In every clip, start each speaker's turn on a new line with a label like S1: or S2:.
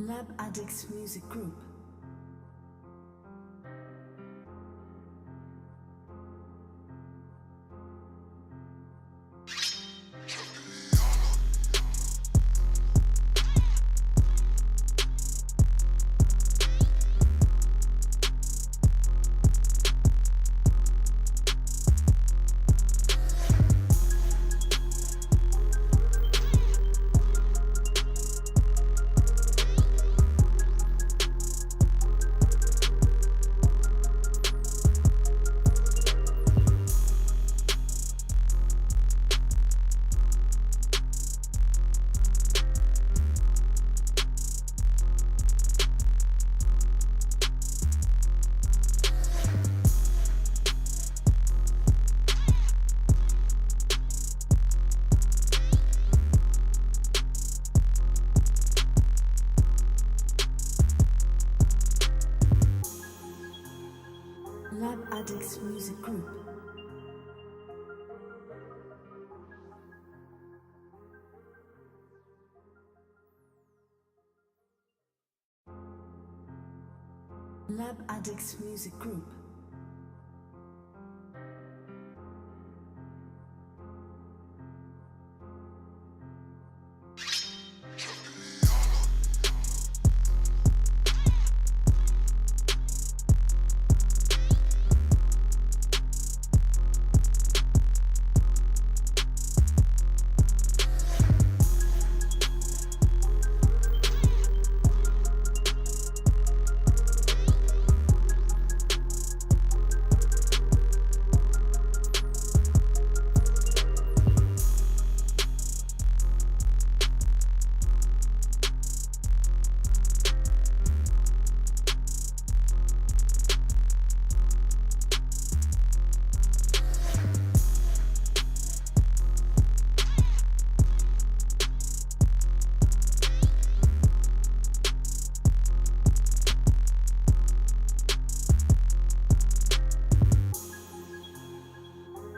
S1: Lab Addicts Music Group. Lab Addicts Music Group. Lab Addicts Music Group.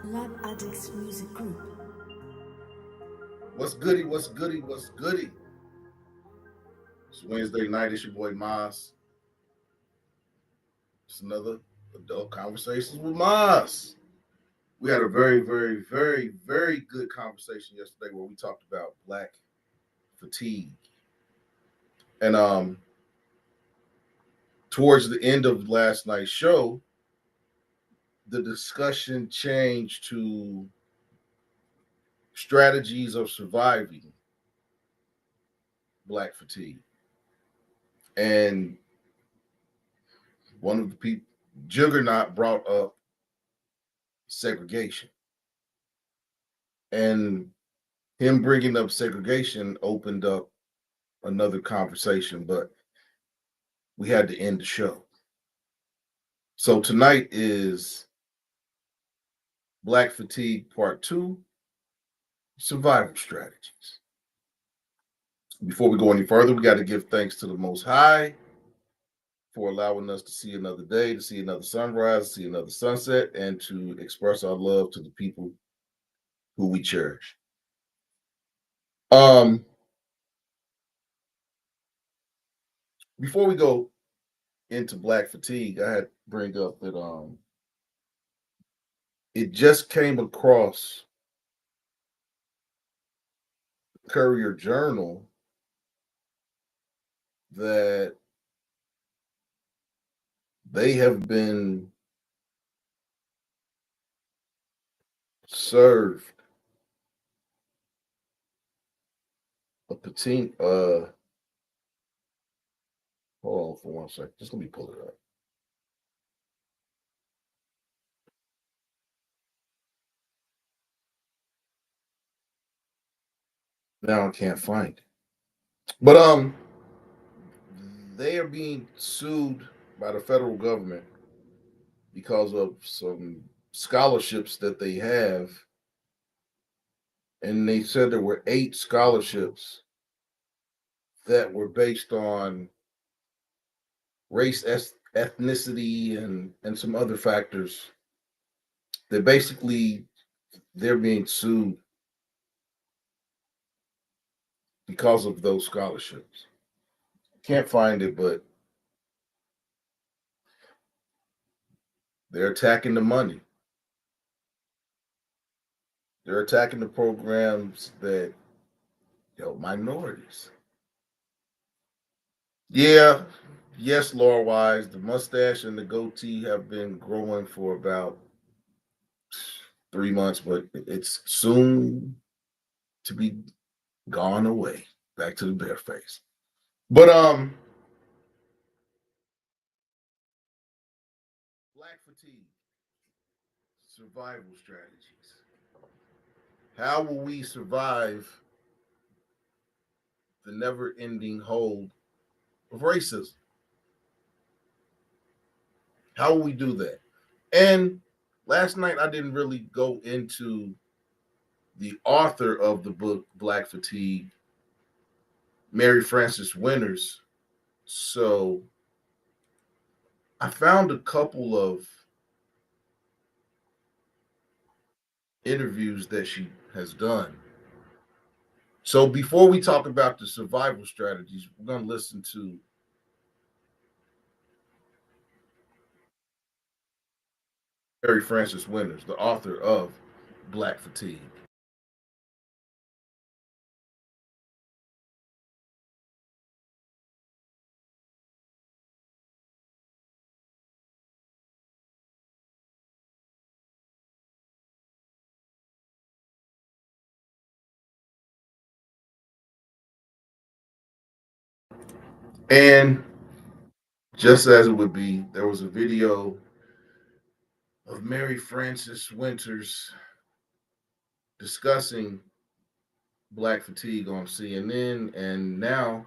S1: Lab Addicts Music Group.
S2: What's goody? What's goody? What's goody? It's Wednesday night. It's your boy Maas. It's another adult conversations with Maas. We had a very good conversation yesterday where we talked about black fatigue. And towards the end of last night's show, the discussion changed to strategies of surviving black fatigue. And one of the people, Juggernaut, brought up segregation. And him bringing up segregation opened up another conversation, but we had to end the show. So tonight is Black Fatigue Part 2, Survival Strategies. Before we go any further, we got to give thanks to the Most High for allowing us to see another day, to see another sunrise, to see another sunset, and to express our love to the people who we cherish. Um, Before we go into Black Fatigue, I had to bring up that it just came across Courier Journal that they have been served a patina. Hold on for 1 second. Just let me pull it up. Now I can't find it. But they are being sued by the federal government because of some scholarships that they have. And they said there were 8 scholarships that were based on race, ethnicity, and some other factors that basically they're being sued because of those scholarships. Can't find it, but they're attacking the money. They're attacking the programs that help minorities. Yeah, yes, lore wise, the mustache and the goatee have been growing for about 3 months, but it's soon to be gone away. Back to the bare face. But black fatigue, survival strategies. How will we survive the never-ending hold of racism? How will we do that? And last night I didn't really go into the author of the book Black Fatigue, Mary Frances Winters. So I found a couple of interviews that she has done. So before we talk about the survival strategies, we're going to listen to Mary Frances Winters, the author of Black Fatigue. And just as it would be, there was a video of Mary Frances Winters discussing Black Fatigue on CNN, and now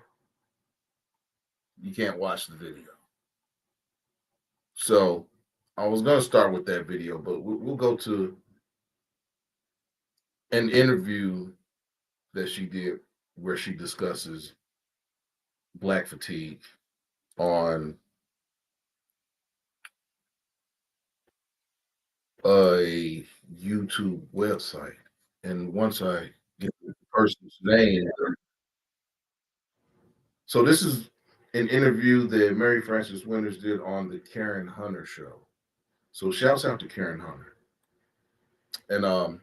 S2: you can't watch the video. So I was going to start with that video, but we'll go to an interview that she did where she discusses Black Fatigue on a YouTube website. And once I get the person's name, so this is an interview that Mary Frances Winters did on the Karen Hunter show. So shouts out to Karen Hunter. And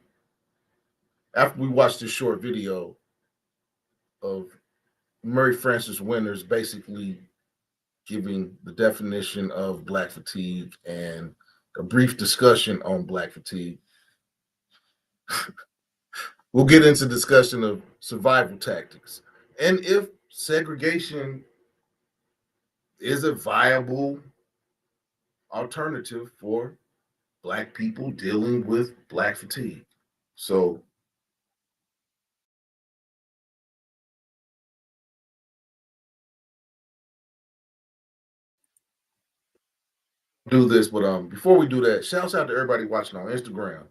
S2: after we watched this short video of Mary Frances Winters basically giving the definition of Black fatigue and a brief discussion on Black fatigue, we'll get into discussion of survival tactics and if segregation is a viable alternative for Black people dealing with Black fatigue. So do this, but before we do that, shouts out to everybody watching on Instagram.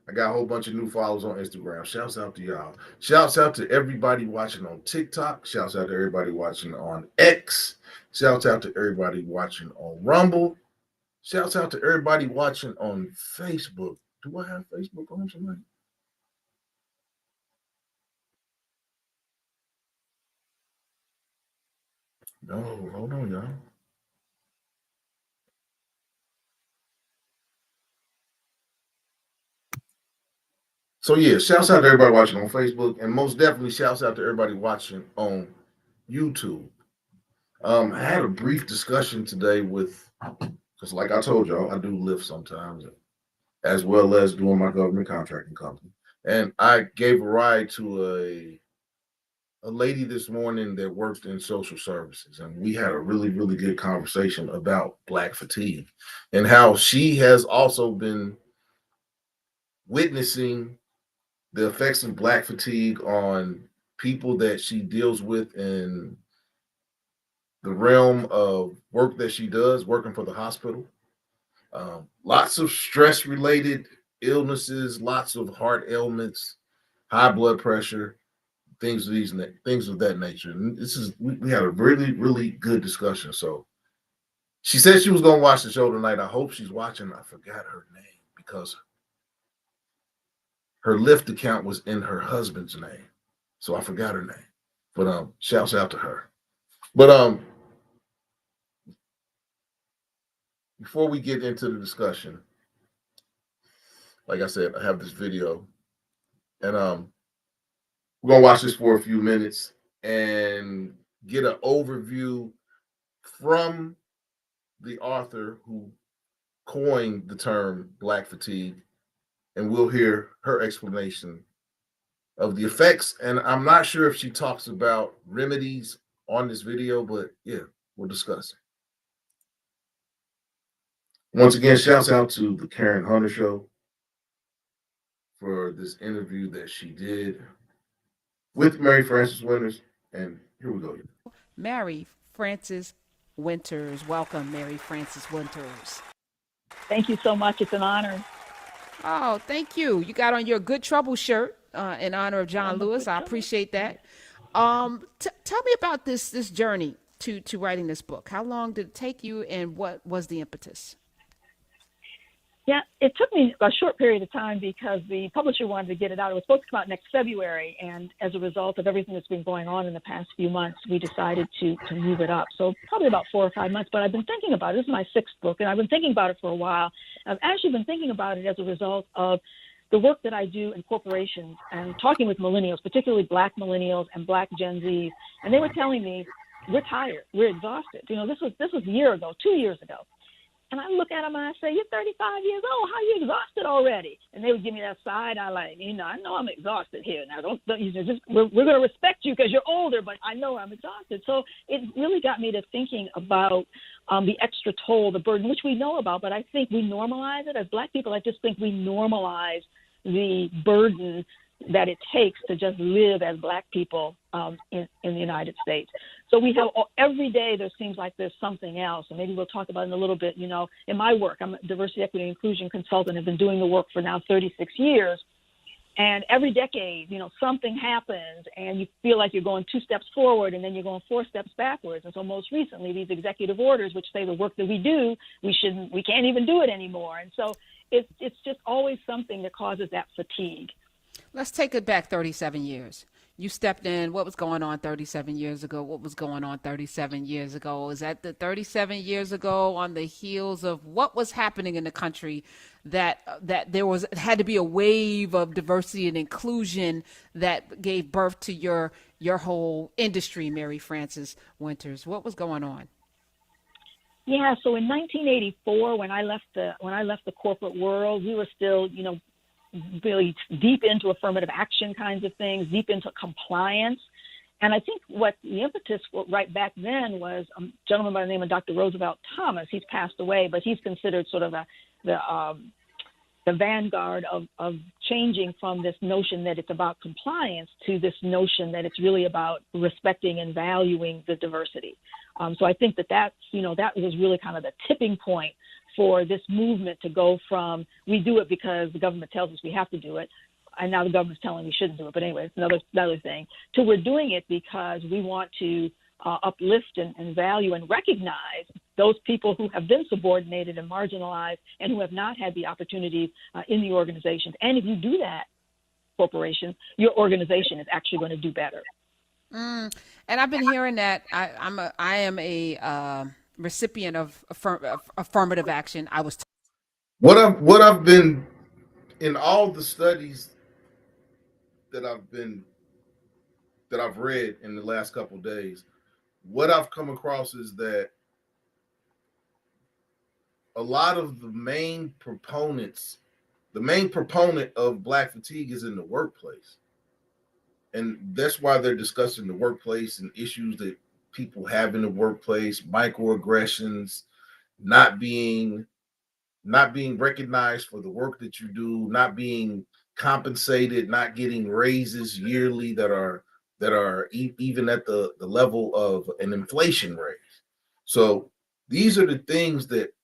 S2: I got a whole bunch of new followers on Instagram. Shouts out to y'all. Shouts out to everybody watching on TikTok. Shouts out to everybody watching on X. Shouts out to everybody watching on Rumble. Shouts out to everybody watching on Facebook. Do I have Facebook on tonight? No, hold on, y'all. So yeah, shouts out to everybody watching on Facebook, and most definitely shouts out to everybody watching on YouTube. I had a brief discussion today with, because like I told y'all, I do lift sometimes, as well as doing my government contracting company. And I gave a ride to a lady this morning that works in social services, and we had a really, really good conversation about Black fatigue and how she has also been witnessing the effects of Black fatigue on people that she deals with in the realm of work that she does, working for the hospital. Lots of stress related illnesses, lots of heart ailments, high blood pressure, things of that nature. And this is we had a really, really good discussion. So she said she was gonna watch the show tonight. I hope she's watching. I forgot her name because her Lyft account was in her husband's name. So I forgot her name. But shouts out to her. But before we get into the discussion, like I said, I have this video, and we're gonna watch this for a few minutes and get an overview from the author who coined the term Black fatigue, and we'll hear her explanation of the effects. And I'm not sure if she talks about remedies on this video, but yeah, we'll discuss it. Once again, shouts out to the Karen Hunter Show for this interview that she did with Mary Frances Winters. And here we go.
S3: Mary Frances Winters. Welcome, Mary Frances Winters.
S4: Thank you so much. It's an honor.
S3: Oh, thank you. You got on your Good Trouble shirt in honor of John Lewis. I appreciate that. Tell me about this journey to writing this book. How long did it take you, and what was the impetus?
S4: Yeah, it took me a short period of time because the publisher wanted to get it out. It was supposed to come out next February, and as a result of everything that's been going on in the past few months, we decided to move it up. So probably about 4 or 5 months, but I've been thinking about it. This is my 6th book, and I've been thinking about it for a while. I've actually been thinking about it as a result of the work that I do in corporations and talking with millennials, particularly Black millennials and Black Gen Zs, and they were telling me, we're tired, we're exhausted. You know, this was a year ago, 2 years ago. And I look at them and I say, you're 35 years old. How are you exhausted already? And they would give me that side eye like, I know I'm exhausted here. Now, we're going to respect you because you're older, but I know I'm exhausted. So it really got me to thinking about the extra toll, the burden, which we know about, but I think we normalize it. As Black people, I just think we normalize the burden that it takes to just live as Black people in the United States. So we have every day there seems like there's something else, and maybe we'll talk about it in a little bit. In my work, I'm a diversity, equity, and inclusion consultant. I've been doing the work for now 36 years. And every decade, something happens and you feel like you're going 2 steps forward and then you're going 4 steps backwards. And so most recently, these executive orders, which say the work that we do, we can't even do it anymore. And so it's just always something that causes that fatigue.
S3: Let's take it back 37 years. You stepped in. What was going on 37 years ago? What was going on 37 years ago? Is that the 37 years ago on the heels of what was happening in the country that there had to be a wave of diversity and inclusion that gave birth to your whole industry, Mary Frances Winters? What was going on?
S4: Yeah, so in 1984, when I left the corporate world, we were still, really deep into affirmative action kinds of things, deep into compliance. And I think what the impetus right back then was a gentleman by the name of Dr. Roosevelt Thomas. He's passed away, but he's considered sort of the vanguard of changing from this notion that it's about compliance to this notion that it's really about respecting and valuing the diversity. So I think that was really kind of the tipping point for this movement to go from we do it because the government tells us we have to do it, and now the government's telling we shouldn't do it. But anyway, it's another thing. So we're doing it because we want to uplift and value and recognize those people who have been subordinated and marginalized and who have not had the opportunities in the organizations. And if you do that, corporation, your organization is actually going to do better.
S3: And I've been hearing that. I am a recipient of affirmative action. I was
S2: what I've been in all the studies that I've read in the last couple of days. What I've come across is that a lot of the main proponent of Black fatigue is in the workplace. And that's why they're discussing the workplace and issues that people have in the workplace, microaggressions, not being recognized for the work that you do, not being compensated, not getting raises yearly that are even at the level of an inflation raise. So these are the things that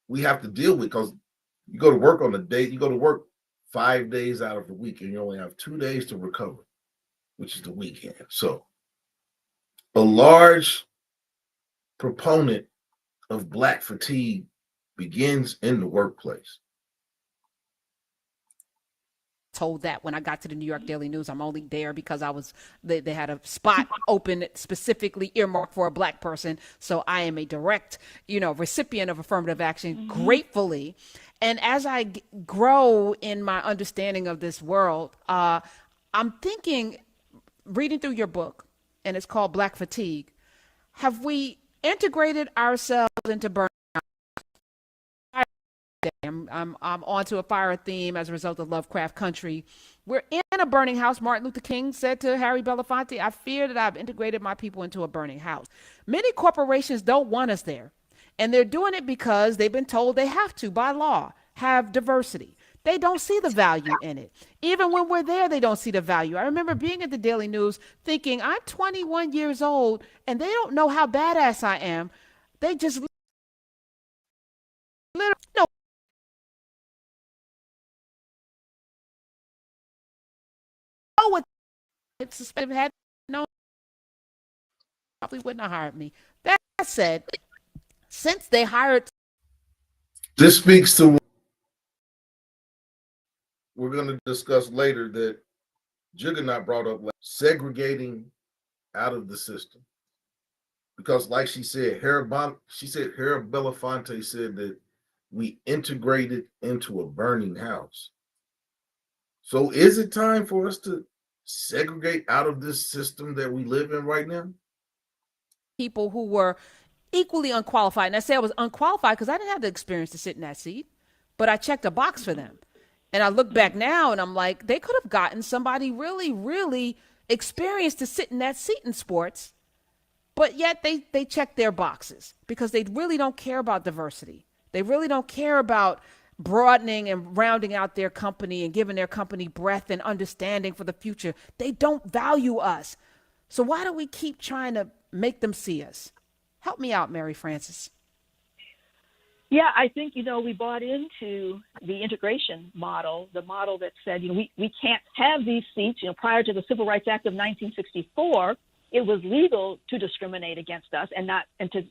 S2: we have to deal with, because you go to work 5 days out of the week and you only have 2 days to recover, which is the weekend. So a large proponent of Black fatigue begins in the workplace.
S3: told that when I got to the New York Daily News. I'm only there because they had a spot open specifically earmarked for a Black person. So I am a direct, recipient of affirmative action, gratefully. And as I grow in my understanding of this world, I'm thinking, reading through your book, and it's called Black Fatigue, have we integrated ourselves into burnout? I'm onto a fire theme as a result of Lovecraft Country. We're in a burning house. Martin Luther King said to Harry Belafonte, I fear that I've integrated my people into a burning house. Many corporations don't want us there. And they're doing it because they've been told they have to, by law, have diversity. They don't see the value in it. Even when we're there, they don't see the value. I remember being at the Daily News thinking, I'm 21 years old, and they don't know how badass I am. They just literally know what it's suspected had known, probably wouldn't have hired me. That said, since they hired,
S2: This speaks to what we're going to discuss later that Juggernaut brought up, like segregating out of the system. Because like she said, Harry Belafonte said that we integrated into a burning house. So is it time for us to segregate out of this system that we live in right now?
S3: people who were equally unqualified, and I say I was unqualified because I didn't have the experience to sit in that seat, but I checked a box for them. And I look back now and I'm like, they could have gotten somebody really, really experienced to sit in that seat in sports, but yet they check their boxes because they really don't care about diversity. They really don't care about broadening and rounding out their company and giving their company breadth and understanding for the future. They don't value us. So why do we keep trying to make them see us? Help me out, Mary Frances.
S4: Yeah, I think, we bought into the integration model, the model that said, we can't have these seats. Prior to the Civil Rights Act of 1964, it was legal to discriminate against us and to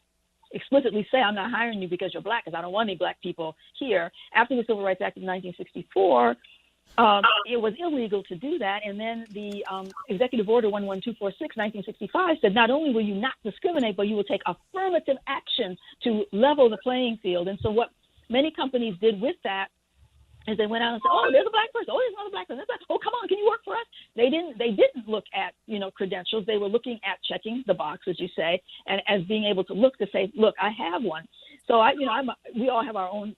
S4: explicitly say, I'm not hiring you because you're Black, because I don't want any Black people here. After the Civil Rights Act of 1964, it was illegal to do that. And then the Executive Order 11246, 1965 said, not only will you not discriminate, but you will take affirmative action to level the playing field. And so what many companies did with that is they went out and said, oh, there's a Black person. Oh, there's another Black person. Oh, come on, can you work for us? They didn't look at, credentials. They were looking at checking the box, as you say, and as being able to look to say, look, I have one. So we all have our own,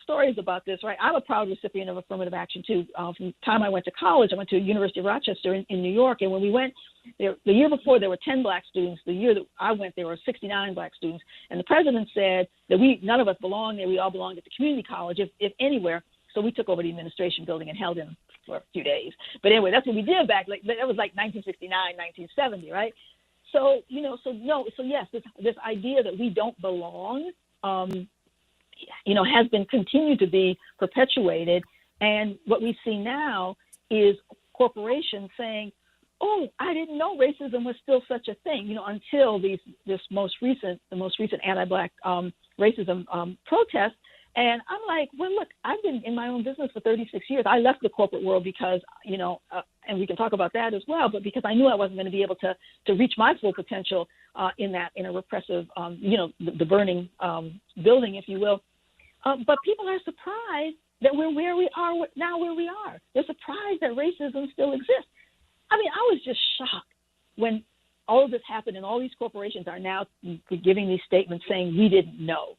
S4: stories about this, right? I'm a proud recipient of affirmative action too. From the time I went to college, I went to University of Rochester in New York. And when we went there, the year before, there were 10 Black students. The year that I went, there were 69 Black students. And the president said that none of us belonged there. We all belonged at the community college, if anywhere. So we took over the administration building and held him for a few days. But anyway, that's what we did back. That was like 1969, 1970, right? So yes, this idea that we don't belong, has been continued to be perpetuated. And what we see now is corporations saying, oh, I didn't know racism was still such a thing, until the most recent anti-Black racism protest. And I'm like, well, look, I've been in my own business for 36 years. I left the corporate world because, and we can talk about that as well, but because I knew I wasn't going to be able to reach my full potential in a repressive, the burning building, if you will. But people are surprised that we're where we are now, where we are. They're surprised that racism still exists. I mean, I was just shocked when all of this happened and all these corporations are now giving these statements saying we didn't know.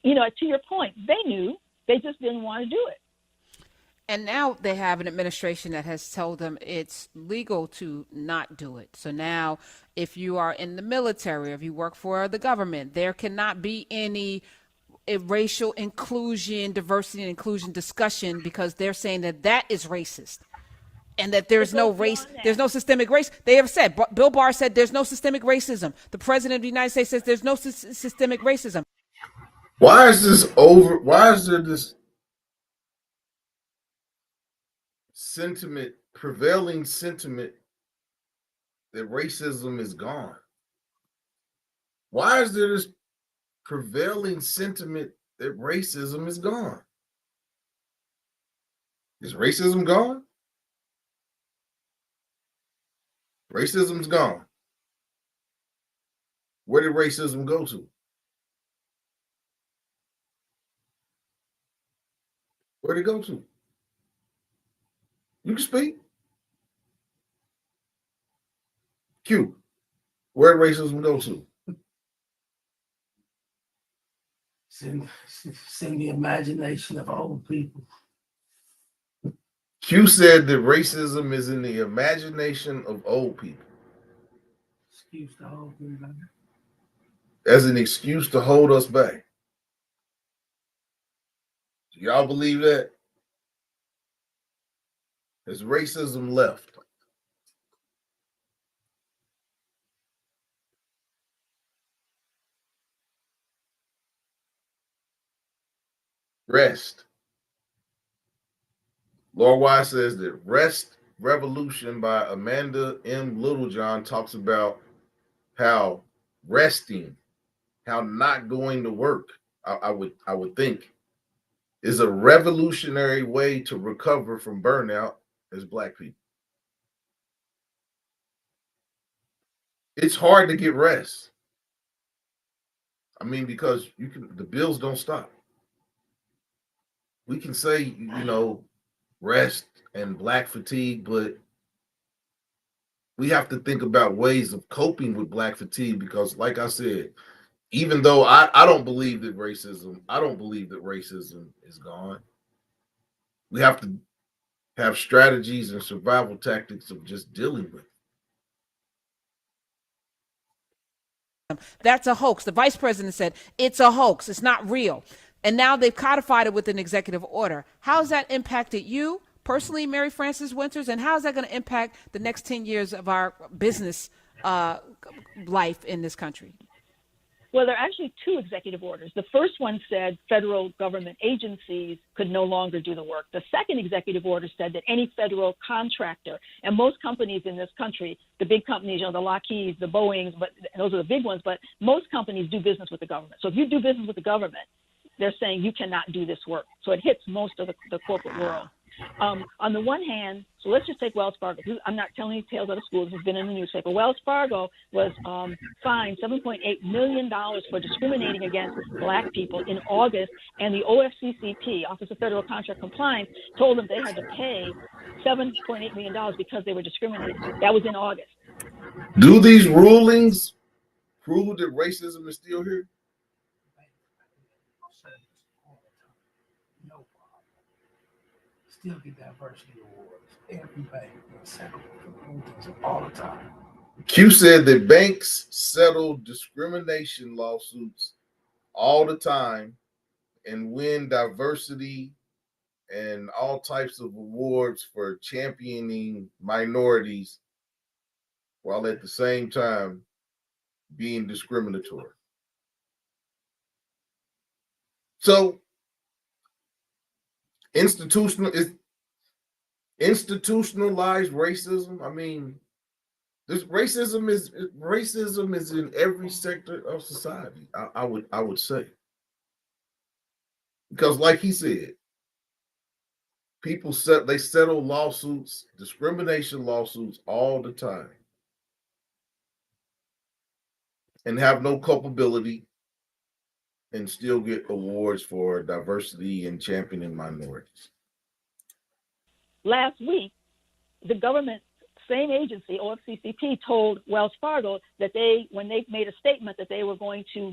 S4: To your point, they knew, they just didn't want to do it.
S3: And now they have an administration that has told them it's legal to not do it. So now if you are in the military, if you work for the government, there cannot be any racial inclusion, diversity and inclusion discussion because they're saying that is racist. And that there's no race, there's no systemic race. They have said, Bill Barr said there's no systemic racism. The president of the United States says there's no systemic racism.
S2: Why is there this prevailing sentiment that racism is gone? Why is there this prevailing sentiment that racism is gone? Is racism gone? Racism's gone. Where did racism go to? Where did it go to? You can speak. Q. Where did racism go to?
S5: It's in the imagination of old people.
S2: Q said that racism is in the imagination of old people.
S5: Excuse the whole thing.
S2: As an excuse to hold us back. Do y'all believe that? Has racism left? Rest. Laura Wise says that Rest Revolution by Amanda M. Littlejohn talks about how resting, how not going to work, I would think, is a revolutionary way to recover from burnout as Black people. It's hard to get rest. I mean, because the bills don't stop. We can say, rest and Black fatigue, but we have to think about ways of coping with Black fatigue because, like I said, even though I don't believe that racism is gone, we have to have strategies and survival tactics of just dealing with it.
S3: That's a hoax. The vice president said it's a hoax. It's not real. And now they've codified it with an executive order. How has that impacted you personally, Mary Frances Winters? And how is that going to impact the next 10 years of our business life in this country?
S4: Well, there are actually two executive orders. The first one said federal government agencies could no longer do the work. The second executive order said that any federal contractor, and most companies in this country, the big companies, the Lockheeds, the Boeings, but those are the big ones, but most companies do business with the government. So if you do business with the government, they're saying you cannot do this work. So it hits most of the corporate world. On the one hand, so let's just take Wells Fargo. I'm not telling you tales out of school. This has been in the newspaper. Wells Fargo was fined $7.8 million for discriminating against Black people in August, and the OFCCP, Office of Federal Contract Compliance, told them they had to pay $7.8 million because they were discriminated. That was in August.
S2: Do these rulings prove that racism is still here?
S5: Still get diversity awards. Every bank settle all the time.
S2: Q said that banks settle discrimination lawsuits all the time and win diversity and all types of awards for championing minorities while at the same time being discriminatory. So institutionalized racism. I mean, this racism is in every sector of society. I would say, because like he said, people settle lawsuits, discrimination lawsuits all the time, and have no culpability, and still get awards for diversity and championing minorities.
S4: Last week, the government, same agency, OFCCP, told Wells Fargo that when they made a statement that they were going to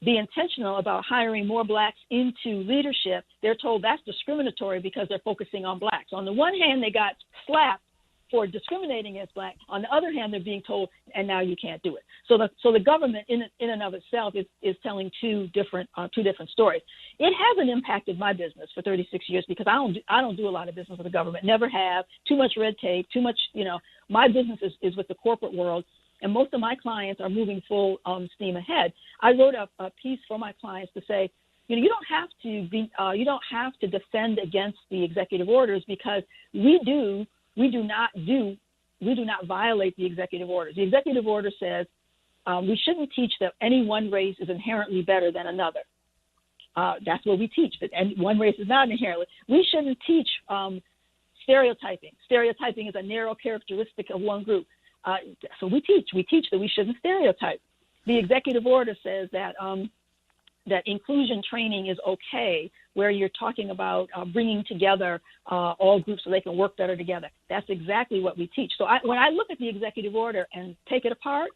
S4: be intentional about hiring more Blacks into leadership, they're told that's discriminatory because they're focusing on Blacks. On the one hand, they got slapped for discriminating against Black. On the other hand, they're being told, and now you can't do it. So the government in and of itself is telling two different stories. It hasn't impacted my business for 36 years because I don't do a lot of business with the government. Never have. Too much red tape. Too much. My business is with the corporate world, and most of my clients are moving full steam ahead. I wrote a piece for my clients to say, you don't have to defend against the executive orders because we do not violate the executive orders. The executive order says we shouldn't teach that any one race is inherently better than another. That's what we teach, that one race is not inherently. We shouldn't teach stereotyping. Stereotyping is a narrow characteristic of one group. So we teach that we shouldn't stereotype. The executive order says that that inclusion training is okay, where you're talking about bringing together all groups so they can work better together. That's exactly what we teach. So when I look at the executive order and take it apart,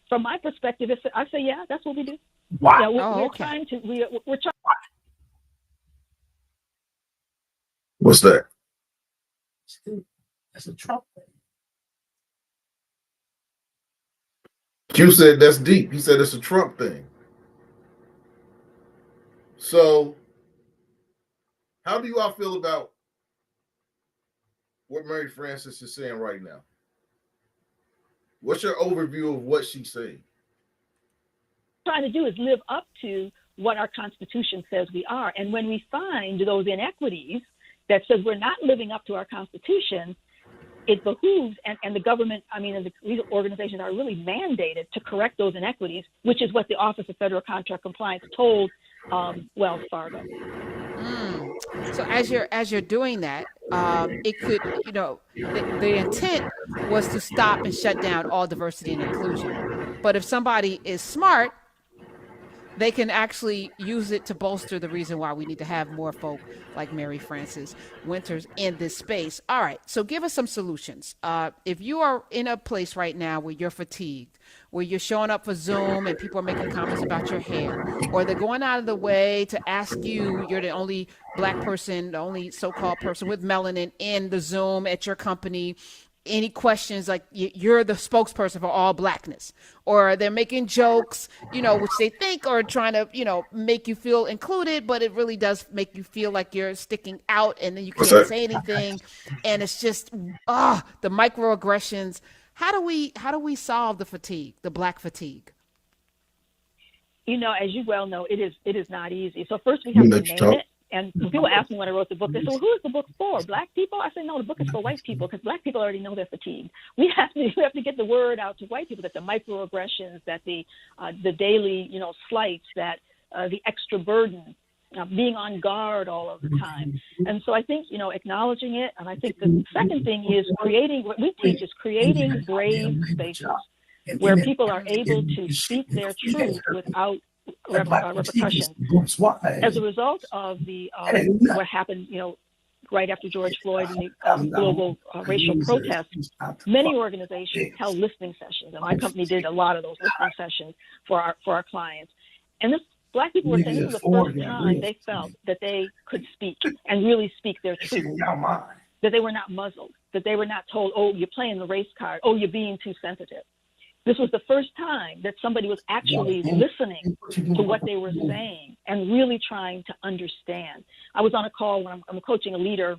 S4: from my perspective, I say, yeah, that's what we do.
S5: Wow.
S4: Yeah, we're
S3: okay.
S4: trying to, we're trying.
S2: What's that?
S5: That's a Trump thing.
S2: Q said that's deep. He said it's a Trump thing. So, how do you all feel about what Mary Frances is saying right now? What's your overview of what she's saying?
S4: Trying to do is live up to what our Constitution says we are. And when we find those inequities that says we're not living up to our Constitution, it behooves, and the government, and the organizations are really mandated to correct those inequities, which is what the Office of Federal Contract Compliance told Wells Fargo.
S3: So as you're doing that, it could, the intent was to stop and shut down all diversity and inclusion. But if somebody is smart, they can actually use it to bolster the reason why we need to have more folk like Mary Frances Winters in this space. All right, so give us some solutions. If you are in a place right now where you're fatigued, where you're showing up for Zoom and people are making comments about your hair, or they're going out of the way to ask you, you're the only Black person, the only so-called person with melanin in the Zoom at your company, any questions, like you're the spokesperson for all Blackness, or they're making jokes, which they think are trying to, make you feel included, but it really does make you feel like you're sticking out, and then you can't say anything, and it's just the microaggressions. How do we solve the fatigue, the Black fatigue?
S4: As you well know, it is not easy. So first we have to name it. And when people ask me when I wrote the book, they say, well, who is the book for? Black people? I say, no, the book is for white people, because Black people already know they're fatigued. We have to get the word out to white people that the microaggressions, that the daily, slights, that the extra burden, being on guard all of the time. And so I think, acknowledging it. And I think the second thing is what we teach is creating brave spaces where people are able to speak their truth without repercussion. As a result of the what happened, right after George Floyd and the global racial protests, many organizations held listening sessions, and my company did a lot of those listening sessions for our clients. And Black people were saying this was the first time they felt that they could speak and really speak their truth, that they were not muzzled, that they were not told, oh, you're playing the race card, oh, you're being too sensitive. This was the first time that somebody was actually listening to what they were saying and really trying to understand. I was on a call when I'm coaching a leader,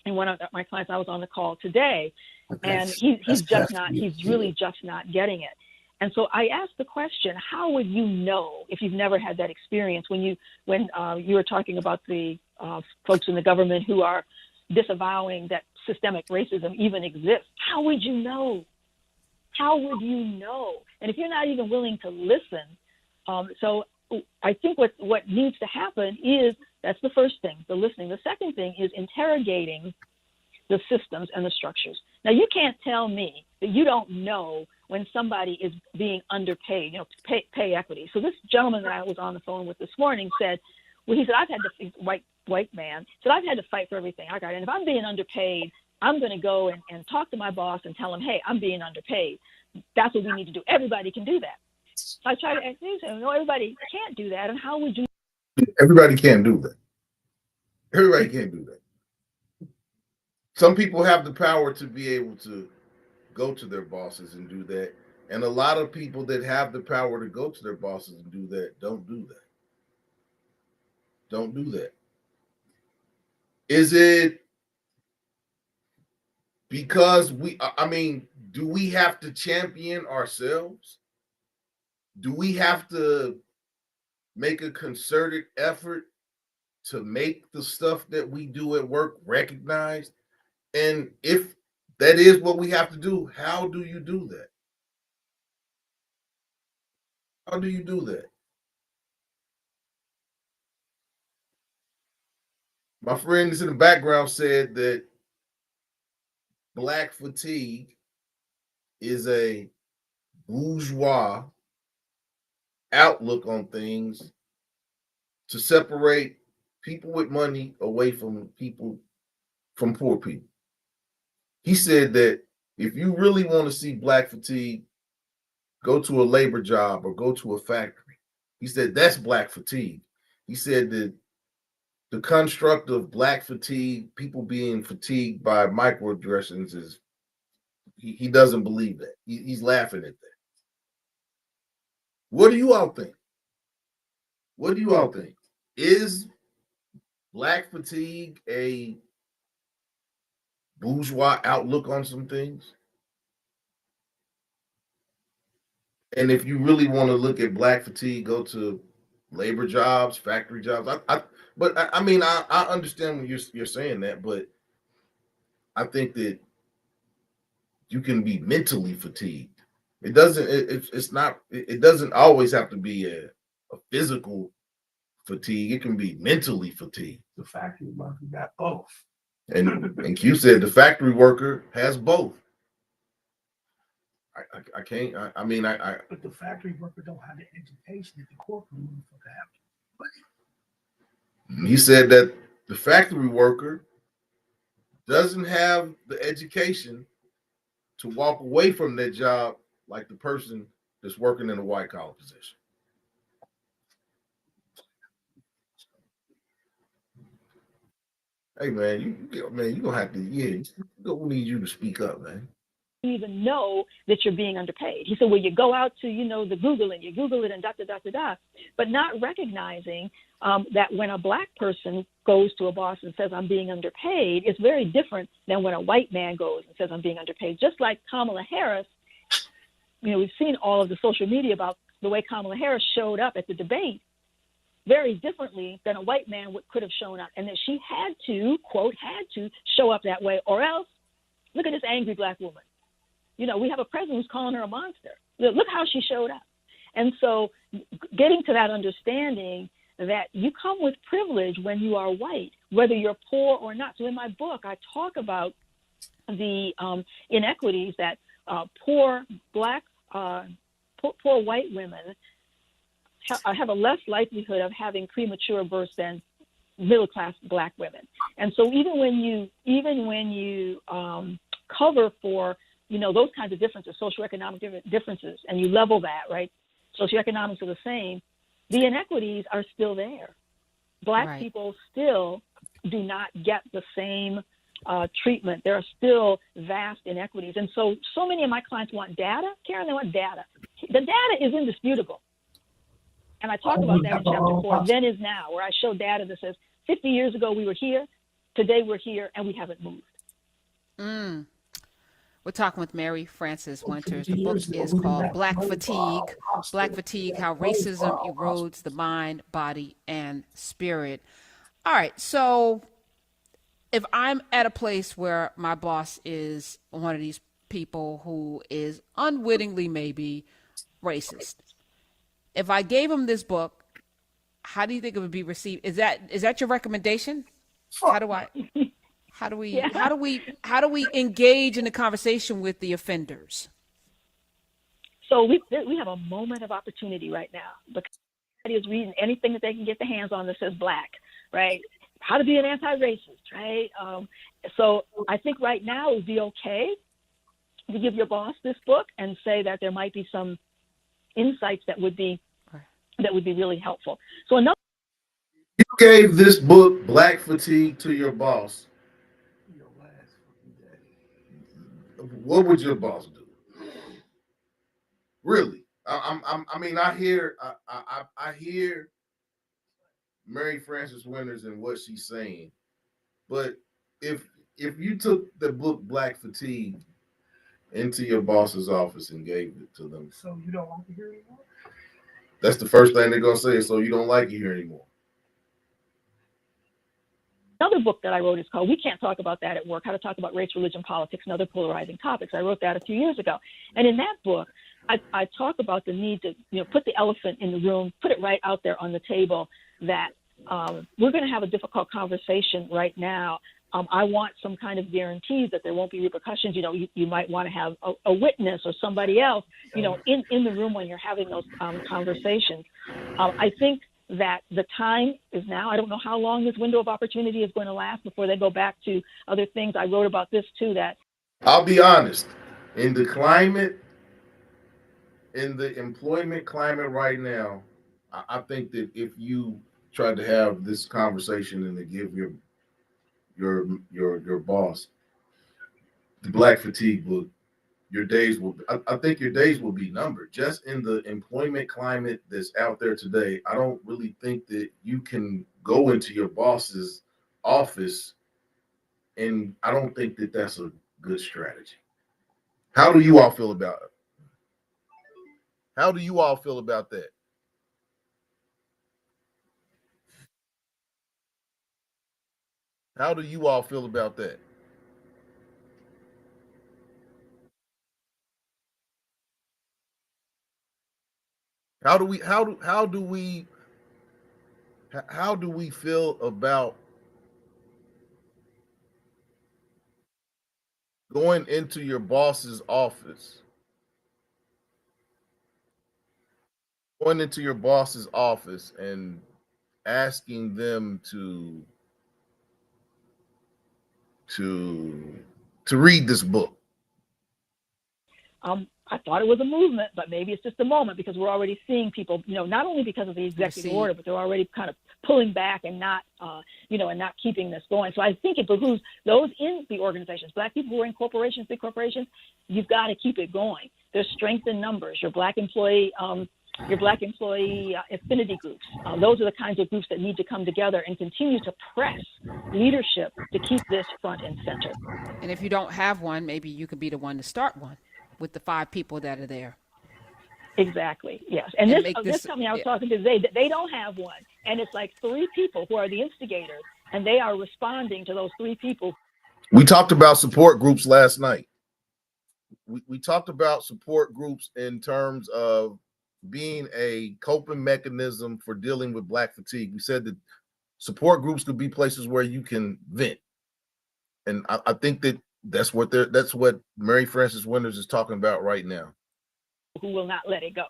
S4: and one of my clients, I was on the call today, and he's really just not getting it. And so I asked the question, how would you know, if you've never had that experience, when you were talking about the folks in the government who are disavowing that systemic racism even exists, how would you know? How would you know? And if you're not even willing to listen, so I think what needs to happen is, that's the first thing, the listening. The second thing is interrogating the systems and the structures. Now, you can't tell me that you don't know when somebody is being underpaid, pay equity. So this gentleman that I was on the phone with this morning said, well, he said, I've had to, white man, said, I've had to fight for everything I got. And if I'm being underpaid, I'm going to go and talk to my boss and tell him, hey, I'm being underpaid. That's what we need to do. Everybody can do that. So I try to ask him, no, everybody can't do that. And how would you?
S2: Everybody can't do that. Everybody can't do that. Some people have the power to be able to go to their bosses and do that. And a lot of people that have the power to go to their bosses and do that don't do that. Don't do that. Is it because do we have to champion ourselves? Do we have to make a concerted effort to make the stuff that we do at work recognized? And if that is what we have to do, how do you do that? How do you do that? My friends in the background said that Black fatigue is a bourgeois outlook on things to separate people with money away from poor people. He said that if you really want to see black fatigue, go to a labor job or go to a factory. He said that's black fatigue. He said that the construct of black fatigue, people being fatigued by microaggressions, is he doesn't believe that. He's laughing at that. What do you all think? What do you all think? Is black fatigue a bourgeois outlook on some things? And if you really want to look at black fatigue, go to labor jobs, factory jobs. I mean, I understand when you're saying that, but I think that you can be mentally fatigued. It doesn't. It's not. It doesn't always have to be a physical fatigue. It can be mentally fatigued.
S5: The factory worker got both.
S2: And Q said the factory worker has both. I can't. I mean,
S5: But the factory worker don't have the education that the corporate worker have.
S2: He said that the factory worker doesn't have the education to walk away from that job like the person that's working in a white collar position. Hey man, you're gonna have to. Yeah, we need you to speak up, man.
S4: Even know that you're being underpaid. He said, well, you go out to, the Google and you Google it and but not recognizing that when a black person goes to a boss and says, I'm being underpaid, it's very different than when a white man goes and says, I'm being underpaid. Just like Kamala Harris, we've seen all of the social media about the way Kamala Harris showed up at the debate very differently than a white man could have shown up. And that she had to, quote, show up that way, or else look at this angry black woman. We have a president who's calling her a monster. Look how she showed up. And so getting to that understanding that you come with privilege when you are white, whether you're poor or not. So in my book, I talk about the inequities that poor white women have a less likelihood of having premature births than middle-class black women. And so even when you cover for those kinds of differences, socioeconomic differences, and you level that, right? Socioeconomics are the same. The inequities are still there. Black people still do not get the same treatment. There are still vast inequities. And so many of my clients want data. Karen, they want data. The data is indisputable. And I talk about that in chapter 4, Then is Now, where I show data that says 50 years ago we were here, today we're here, and we haven't moved.
S3: We're talking with Mary Frances Winters. The book is called Black Fatigue. Black Fatigue, How Racism Erodes the Mind, Body, and Spirit. All right, so if I'm at a place where my boss is one of these people who is unwittingly maybe racist, if I gave him this book, how do you think it would be received? Is that your recommendation? How do we engage in the conversation with the offenders?
S4: So we have a moment of opportunity right now because everybody is reading anything that they can get their hands on that says black, right? How to be an anti-racist, right? So I think right now it would be okay to give your boss this book and say that there might be some insights that would be really helpful. So another.
S2: You gave this book, Black Fatigue, to your boss. What would your boss do? Really? I mean, I hear Mary Frances Winters and what she's saying, but if you took the book Black Fatigue into your boss's office and gave it to them,
S5: so you don't like it here anymore?
S2: That's the first thing they're gonna say. So you don't like it here anymore.
S4: Another book that I wrote is called We Can't Talk About That at Work, How to Talk About Race, Religion, Politics, and Other Polarizing Topics. I wrote that a few years ago. And in that book, I talk about the need to put the elephant in the room, put it right out there on the table that we're going to have a difficult conversation right now I want some kind of guarantees that there won't be repercussions. You might want to have a witness or somebody else, in the room when you're having those conversations. I think that the time is now. I don't know how long this window of opportunity is going to last before they go back to other things. I wrote about this too, that
S2: I'll be honest, in the climate, in the employment climate right now, I think that if you try to have this conversation and to give your boss the black fatigue book, your days will. I think your days will be numbered. Just in the employment climate that's out there today, I don't really think that you can go into your boss's office, and I don't think that that's a good strategy. How do you all feel about it? How do you all feel about that? How do you all feel about that? How do we feel about going into your boss's office? Going into your boss's office and asking them to read this book.
S4: I thought it was a movement, but maybe it's just a moment, because we're already seeing people, not only because of the executive order, but they're already kind of pulling back and not, and not keeping this going. So I think it behooves those in the organizations, Black people who are in corporations, big corporations, you've got to keep it going. There's strength in numbers. Your Black employee affinity groups. Those are the kinds of groups that need to come together and continue to press leadership to keep this front and center.
S3: And if you don't have one, maybe you could be the one to start one with the 5 people that are there.
S4: Exactly. Yes. And this company I was talking to today, they don't have one. And it's like 3 people who are the instigators, and they are responding to those 3 people.
S2: We talked about support groups last night. We talked about support groups in terms of being a coping mechanism for dealing with Black fatigue. We said that support groups could be places where you can vent. And I think that's what Mary Frances Winters is talking about right now.
S4: Who will not let it go.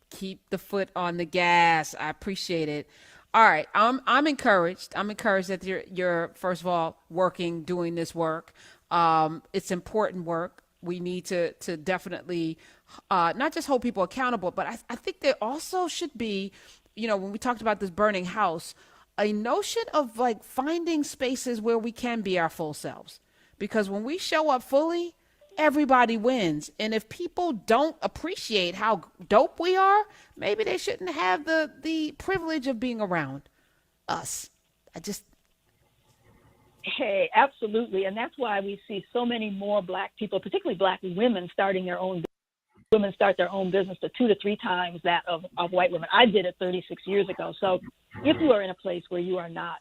S3: Keep the foot on the gas. I appreciate it. All right. I'm encouraged. I'm encouraged that you're first of all doing this work. It's important work. We need to definitely not just hold people accountable, but I think there also should be, when we talked about this burning house, a notion of like finding spaces where we can be our full selves. Because when we show up fully, everybody wins. And if people don't appreciate how dope we are, maybe they shouldn't have the privilege of being around us.
S4: Hey, absolutely. And that's why we see so many more Black people, particularly Black women, starting their own. Women start their own business to 2 to 3 times that of white women. I did it 36 years ago. So if you are in a place where you are not,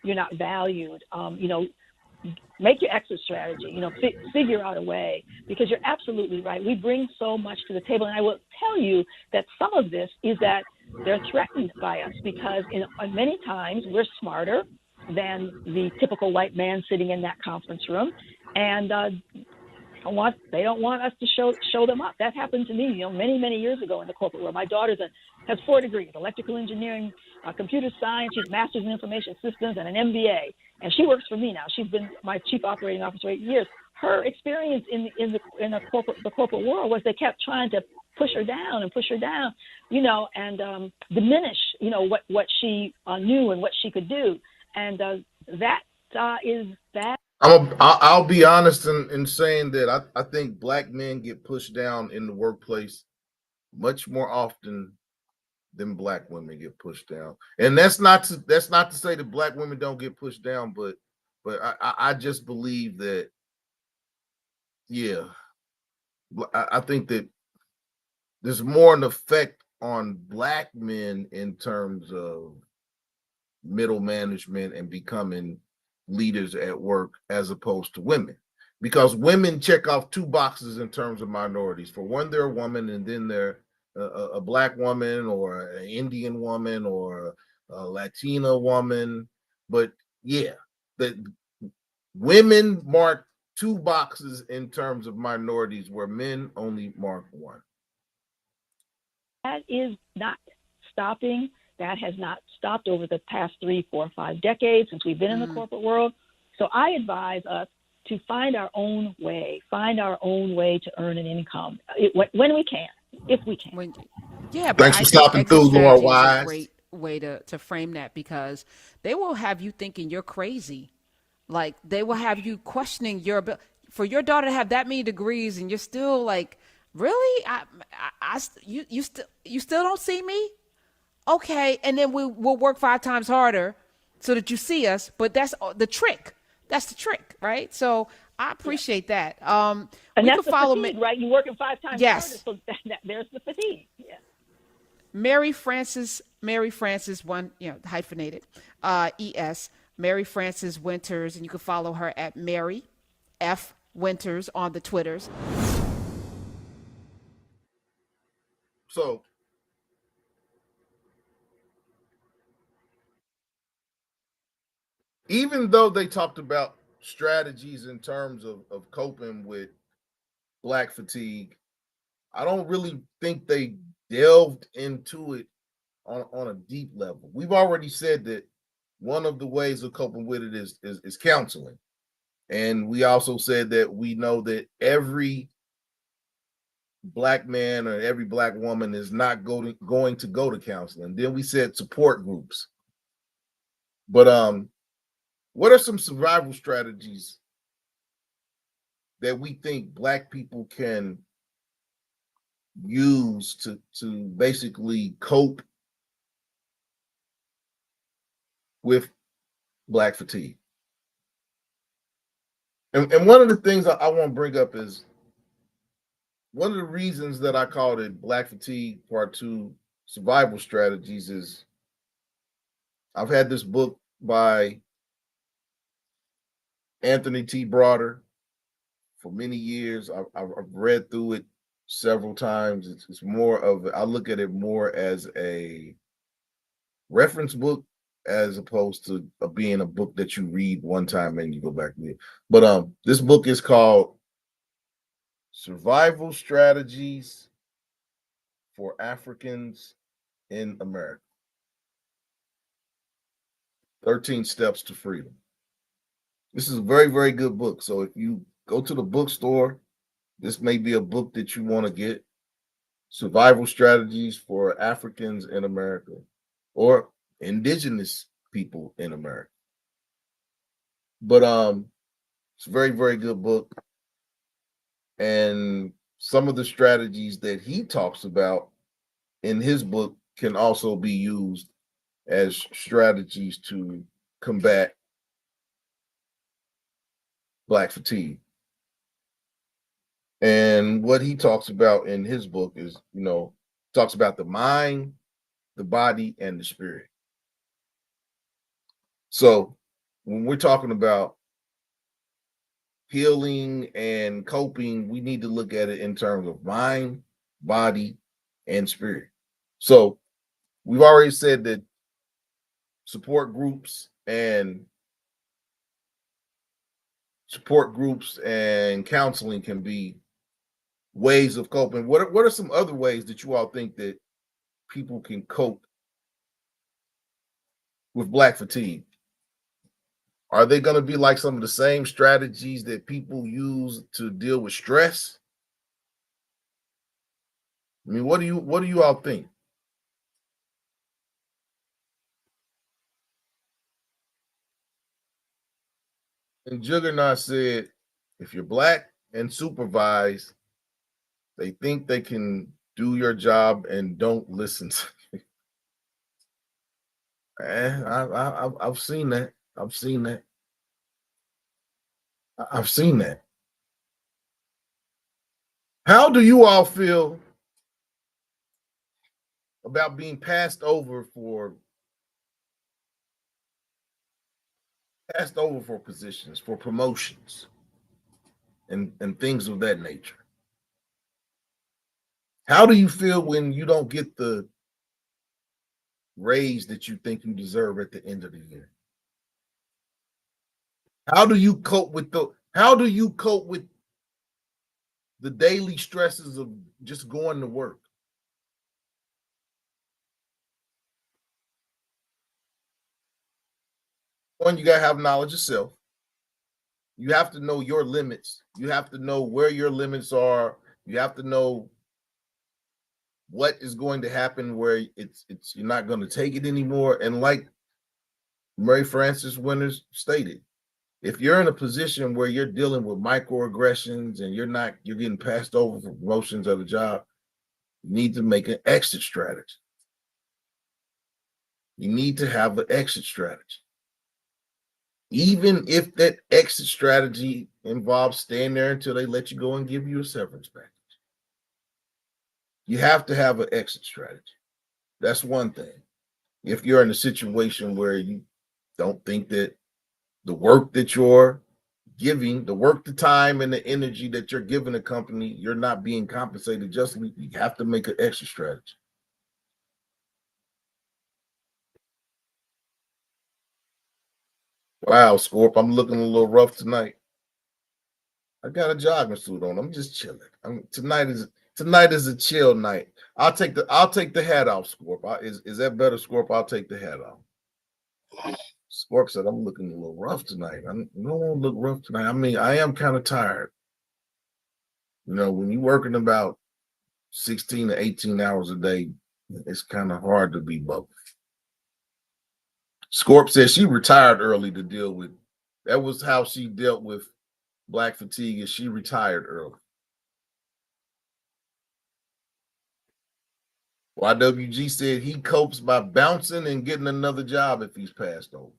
S4: you're not valued, make your exit strategy, figure out a way, because you're absolutely right. We bring so much to the table. And I will tell you that some of this is that they're threatened by us, because many times we're smarter than the typical white man sitting in that conference room. And they don't want us to show them up. That happened to me, many, many years ago in the corporate world. My daughter has 4 degrees: electrical engineering, computer science. She's master's in information systems and an MBA. And she works for me now. She's been my chief operating officer for 8 years. Her experience in the corporate world was they kept trying to push her down, and diminish, what she knew and what she could do. And that is bad.
S2: I'll be honest in saying that I think Black men get pushed down in the workplace much more often than Black women get pushed down. And that's not to say that Black women don't get pushed down, but I just believe that, I think that there's more an effect on Black men in terms of middle management and becoming leaders at work as opposed to women, because women check off 2 boxes in terms of minorities. For one, they're a woman, and then they're a Black woman or an Indian woman or a Latina woman. But yeah, that women mark 2 boxes in terms of minorities, where men only mark 1.
S4: That is not stopping. That has not stopped over the past 3, 4, 5 decades since we've been in the corporate world. So I advise us to find our own way to earn an income when we can, if we can.
S3: But
S2: Thanks
S3: I
S2: for
S3: think
S2: stopping
S3: exit
S2: through, Laura
S3: strategy is a
S2: Wise.
S3: great way to frame that, because they will have you thinking you're crazy. Like, they will have you questioning your ability. For your daughter to have that many degrees and you're still like, really? You still don't see me? Okay, and then we'll work 5 times harder so that you see us. But that's the trick. That's the trick, right? So I appreciate that.
S4: And
S3: we
S4: that's
S3: could
S4: the
S3: follow
S4: fatigue, right? You're working 5 times harder,
S3: Yes.
S4: so there's the fatigue. Yeah.
S3: Mary Frances, one, hyphenated, ES, Mary Frances Winters, and you can follow her at Mary F. Winters on the Twitters.
S2: So even though they talked about strategies in terms of coping with Black fatigue, I don't really think they delved into it on a deep level. We've already said that one of the ways of coping with it is counseling. And we also said that we know that every Black man or every Black woman is not going to go to counseling. Then we said support groups. But what are some survival strategies that we think Black people can use to basically cope with Black fatigue? And one of the things I want to bring up is one of the reasons that I called it Black Fatigue Part 2 Survival Strategies is I've had this book by Anthony T. Broader for many years. I've read through it several times. It's more of, I look at it more as a reference book as opposed to being a book that you read one time and you go back to it. But this book is called Survival Strategies for Africans in America. 13 Steps to Freedom. This is a very, very good book. So if you go to the bookstore, this may be a book that you want to get. Survival Strategies for Africans in America or Indigenous people in America. But it's a very, very good book. And some of the strategies that he talks about in his book can also be used as strategies to combat Black fatigue. And what he talks about in his book is, talks about the mind, the body, and the spirit. So when we're talking about healing and coping, we need to look at it in terms of mind, body, and spirit. So we've already said that support groups and counseling can be ways of coping. What are some other ways that you all think that people can cope with Black fatigue? Are they going to be like some of the same strategies that people use to deal with stress? I mean, what do you all think? And Juggernaut said, if you're Black and supervised, they think they can do your job and don't listen to you. I've seen that. I've seen that. I've seen that. How do you all feel about being passed over for positions, for promotions, and things of that nature? How do you feel when you don't get the raise that you think you deserve at the end of the year? How do you cope with the daily stresses of just going to work? One, you gotta have knowledge of self. You have to know your limits. You have to know where your limits are. You have to know what is going to happen where it's you're not going to take it anymore. And like Mary Frances Winters stated, if you're in a position where you're dealing with microaggressions and you're getting passed over for promotions at a job, you need to make an exit strategy. You need to have an exit strategy. Even if that exit strategy involves staying there until they let you go and give you a severance package. You have to have an exit strategy. That's one thing. If you're in a situation where you don't think that the work that you're giving, the work, the time, and the energy that you're giving a company, you're not being compensated justly, you have to make an exit strategy. Wow, Scorp, I'm looking a little rough tonight. I got a jogging suit on. I'm just chilling. Tonight is a chill night. I'll take the hat off, Scorp. Is that better, Scorp? I'll take the hat off. Scorp said I'm looking a little rough tonight. I don't want to look rough tonight. I mean, I am kind of tired. You know, when you're working about 16 to 18 hours a day, it's kind of hard to be both. Scorp says she retired early to deal with. That was how she dealt with black fatigue, is she retired early. YWG said he copes by bouncing and getting another job if he's passed over.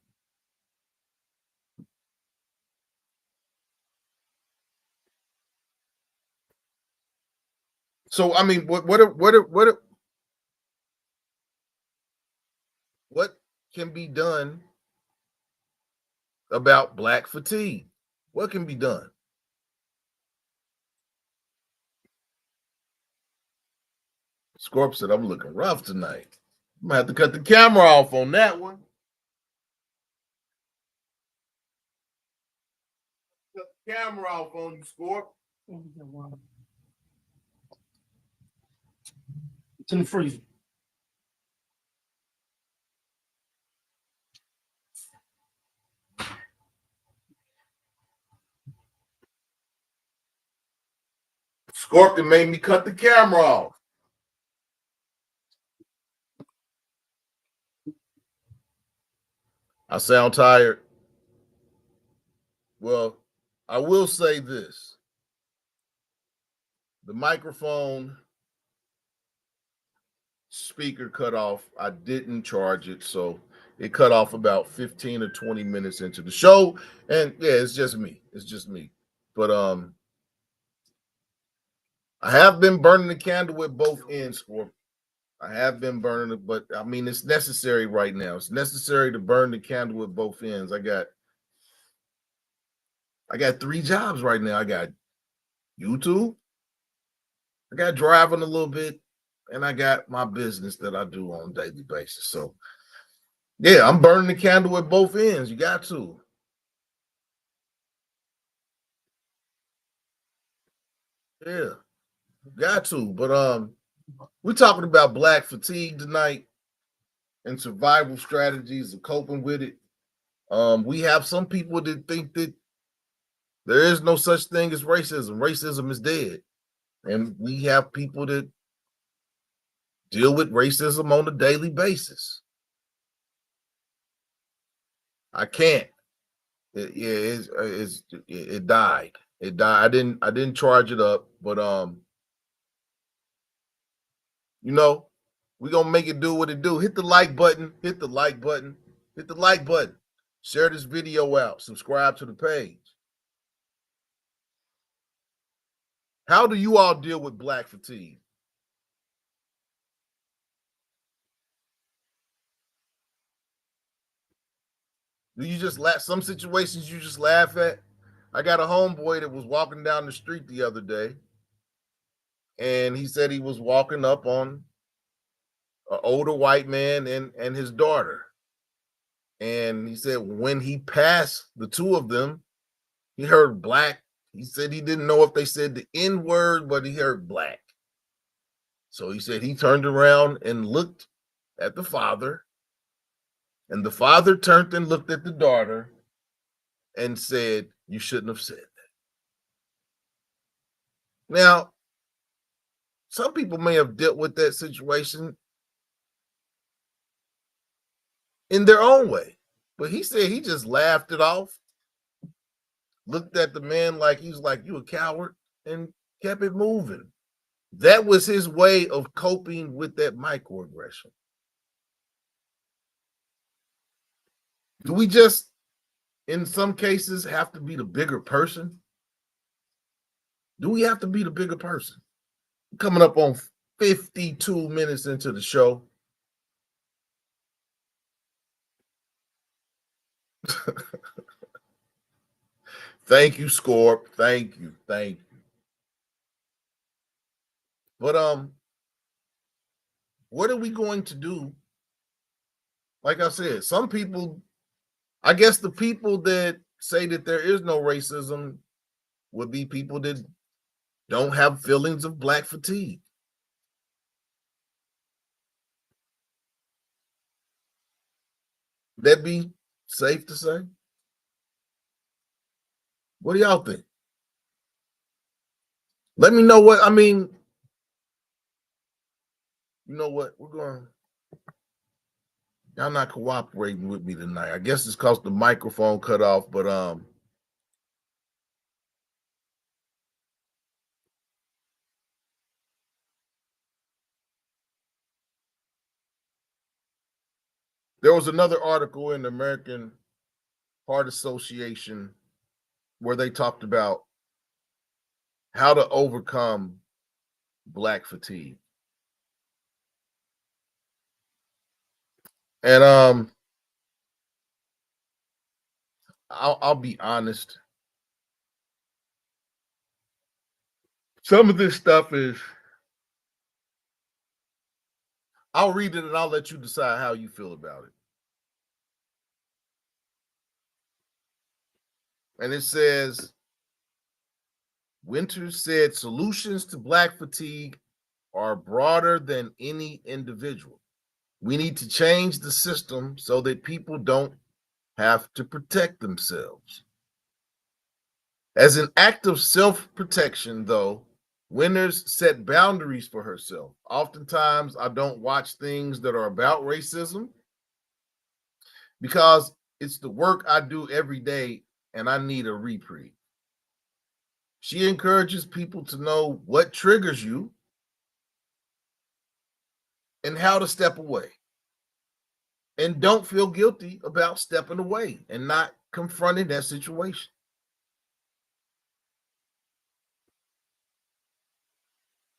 S2: So I mean, what can be done about black fatigue? What can be done? Scorp said, I'm looking rough tonight. I'm gonna have to cut the camera off on that one. Cut the camera off on you, Scorp.
S5: It's in the freezer.
S2: Scorpion made me cut the camera off. I sound tired. Well, I will say this. The microphone speaker cut off. I didn't charge it, so it cut off about 15 or 20 minutes into the show. And yeah, it's just me. It's just me. But I have been burning the candle with both ends, Scorpion. I have been burning it, but I mean it's necessary right now. It's necessary to burn the candle with both ends. I got 3 jobs right now. I got YouTube, I got driving a little bit, and I got my business that I do on a daily basis. So yeah, I'm burning the candle at both ends. You got to. Yeah, got to. But we're talking about black fatigue tonight and survival strategies of coping with it. We have some people that think that there is no such thing as racism. Racism is dead. And we have people that deal with racism on a daily basis. I can't. It died. It died. I didn't charge it up, but you know, we're gonna make it do what it do. Hit the like button, hit the like button, hit the like button. Share this video out, subscribe to the page. How do you all deal with black fatigue? Do you just laugh? Some situations you just laugh at. I got a homeboy that was walking down the street the other day, and he said he was walking up on an older white man and his daughter. And he said when he passed the two of them, he heard black. He said he didn't know if they said the N word, but he heard black. So he said he turned around and looked at the father, and the father turned and looked at the daughter and said, "You shouldn't have said that." Now, some people may have dealt with that situation in their own way, but he said he just laughed it off, looked at the man like he was like, "You a coward," and kept it moving. That was his way of coping with that microaggression. Do we just, in some cases, have to be the bigger person? Do we have to be the bigger person? Coming up on 52 minutes into the show. Thank you, Scorp. Thank you. Thank you. But what are we going to do? Like I said, some people, I guess the people that say that there is no racism would be people that don't have feelings of black fatigue. That be safe to say? What do y'all think? Let me know what I mean. You know what? Y'all not cooperating with me tonight. I guess it's because the microphone cut off, but there was another article in the American Heart Association where they talked about how to overcome black fatigue. And I'll be honest. Some of this stuff is, I'll read it and I'll let you decide how you feel about it. And it says, Winter said solutions to black fatigue are broader than any individual. We need to change the system so that people don't have to protect themselves. As an act of self-protection, though, Winters set boundaries for herself. Oftentimes, I don't watch things that are about racism because it's the work I do every day and I need a reprieve. She encourages people to know what triggers you and how to step away. And don't feel guilty about stepping away and not confronting that situation.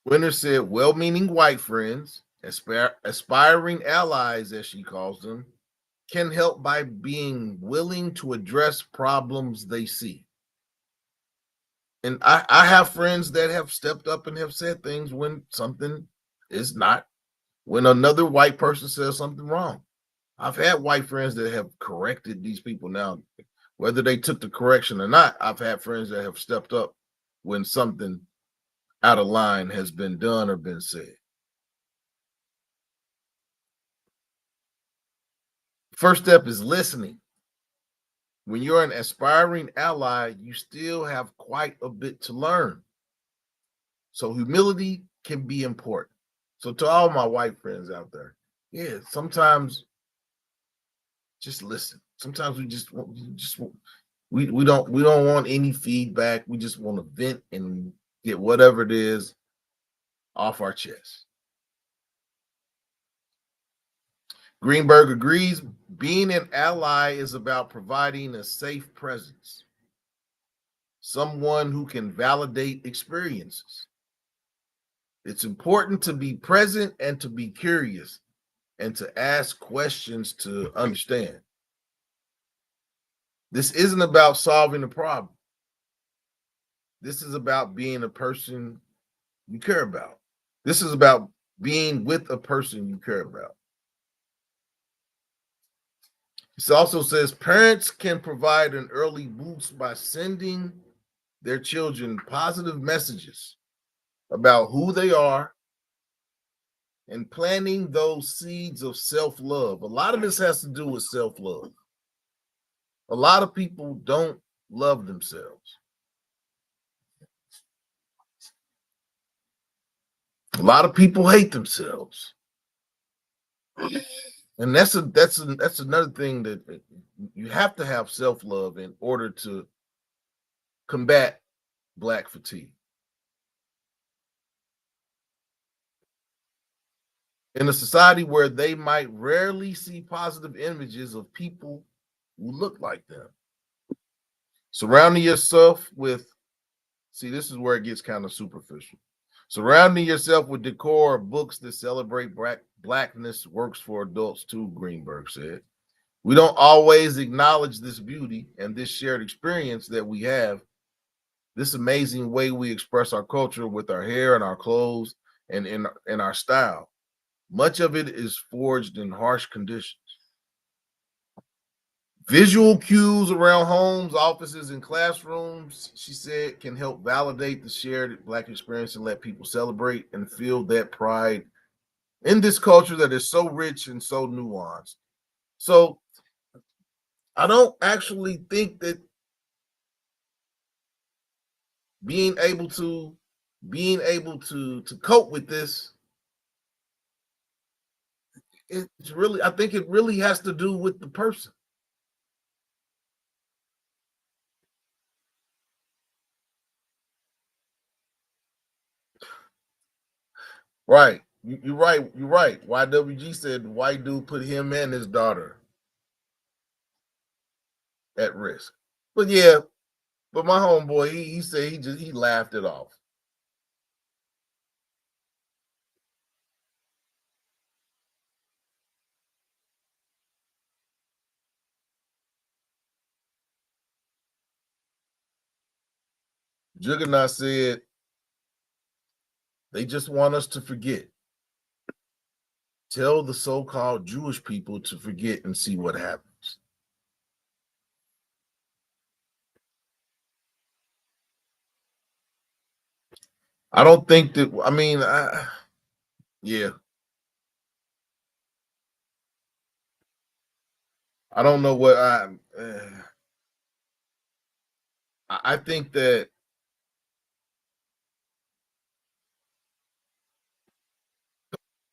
S2: Winter said well-meaning white friends, aspiring allies, as she calls them, can help by being willing to address problems they see. And I have friends that have stepped up and have said things when something is not, when another white person says something wrong. I've had white friends that have corrected these people. Now, whether they took the correction or not, I've had friends that have stepped up when something out of line has been done or been said. First step is listening. When you're an aspiring ally, you still have quite a bit to learn. So humility can be important. So to all my white friends out there, yeah, sometimes just listen. Sometimes we don't want any feedback. We just want to vent and get whatever it is off our chest. Greenberg agrees being an ally is about providing a safe presence, someone who can validate experiences. It's important to be present and to be curious and to ask questions to understand. This isn't about solving a problem. This is about being a person you care about. This is about being with a person you care about. It also says parents can provide an early boost by sending their children positive messages about who they are and planting those seeds of self-love. A lot of this has to do with self-love. A lot of people don't love themselves. A lot of people hate themselves. And that's another thing that you have to have self-love in order to combat Black fatigue. In a society where they might rarely see positive images of people who look like them. Surrounding yourself with, see, this is where it gets kind of superficial. Surrounding yourself with decor or books that celebrate blackness works for adults too, Greenberg said. We don't always acknowledge this beauty and this shared experience that we have, this amazing way we express our culture with our hair and our clothes and in our style. Much of it is forged in harsh conditions. Visual cues around homes, offices, and classrooms, she said, can help validate the shared Black experience and let people celebrate and feel that pride in this culture that is so rich and so nuanced. So I don't actually think that being able to cope with this, it's really, I think it really has to do with the person. Right. You're right. You're right. YWG said the white dude put him and his daughter at risk. But yeah, but my homeboy, he said he laughed it off. Juggernaut said they just want us to forget. Tell the so-called Jewish people to forget and see what happens. I don't think that, I mean, yeah. I don't know what I think that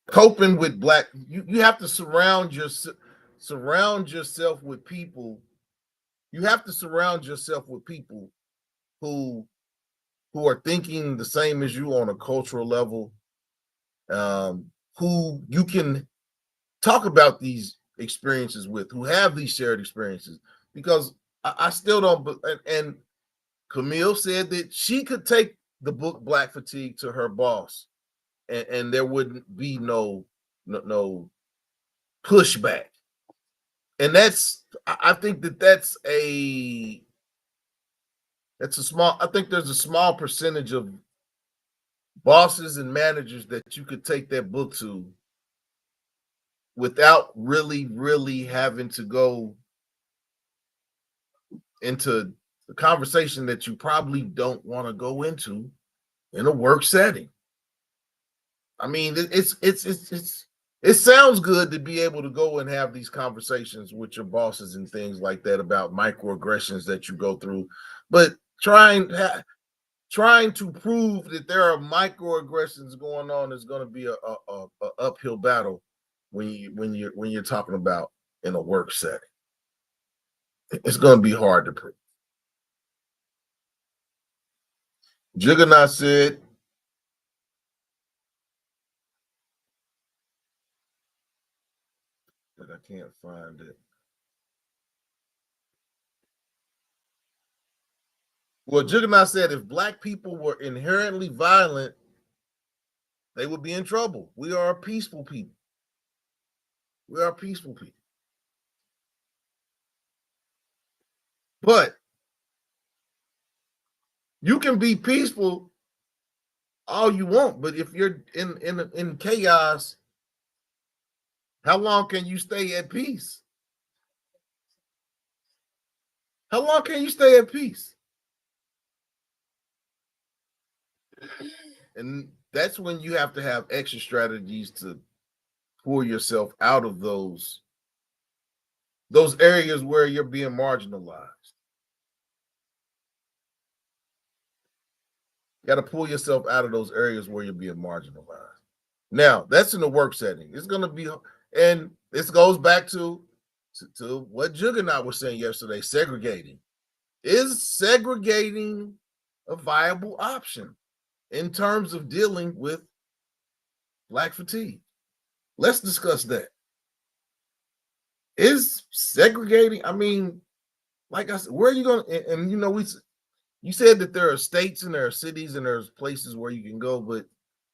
S2: coping with Black, you have to surround yourself with people. You have to surround yourself with people who are thinking the same as you on a cultural level, who you can talk about these experiences with, who have these shared experiences. Because I still don't, and Camille said that she could take the book Black Fatigue to her boss, and there wouldn't be no pushback. And I think that's a small, I think there's a small percentage of bosses and managers that you could take that book to without really having to go into the conversation that you probably don't want to go into in a work setting. I mean, it sounds good to be able to go and have these conversations with your bosses and things like that about microaggressions that you go through, but trying to prove that there are microaggressions going on is going to be a uphill battle when you're talking about in a work setting. It's going to be hard to prove. Juggernaut said, but I can't find it. Well, Juggernaut said if Black people were inherently violent, they would be in trouble. We are a peaceful people. We are peaceful people. But you can be peaceful all you want, but if you're in chaos, how long can you stay at peace? How long can you stay at peace? And that's when you have to have extra strategies to pull yourself out of those areas where you're being marginalized. You got to pull yourself out of those areas where you're being marginalized. Now, that's in the work setting. It's going to be, and this goes back to what Jug and I were saying yesterday, segregating. Is segregating a viable option in terms of dealing with Black fatigue? Let's discuss that. Is segregating, I mean, like I said, where are you going to, and you know, you said that there are states and there are cities and there's places where you can go, but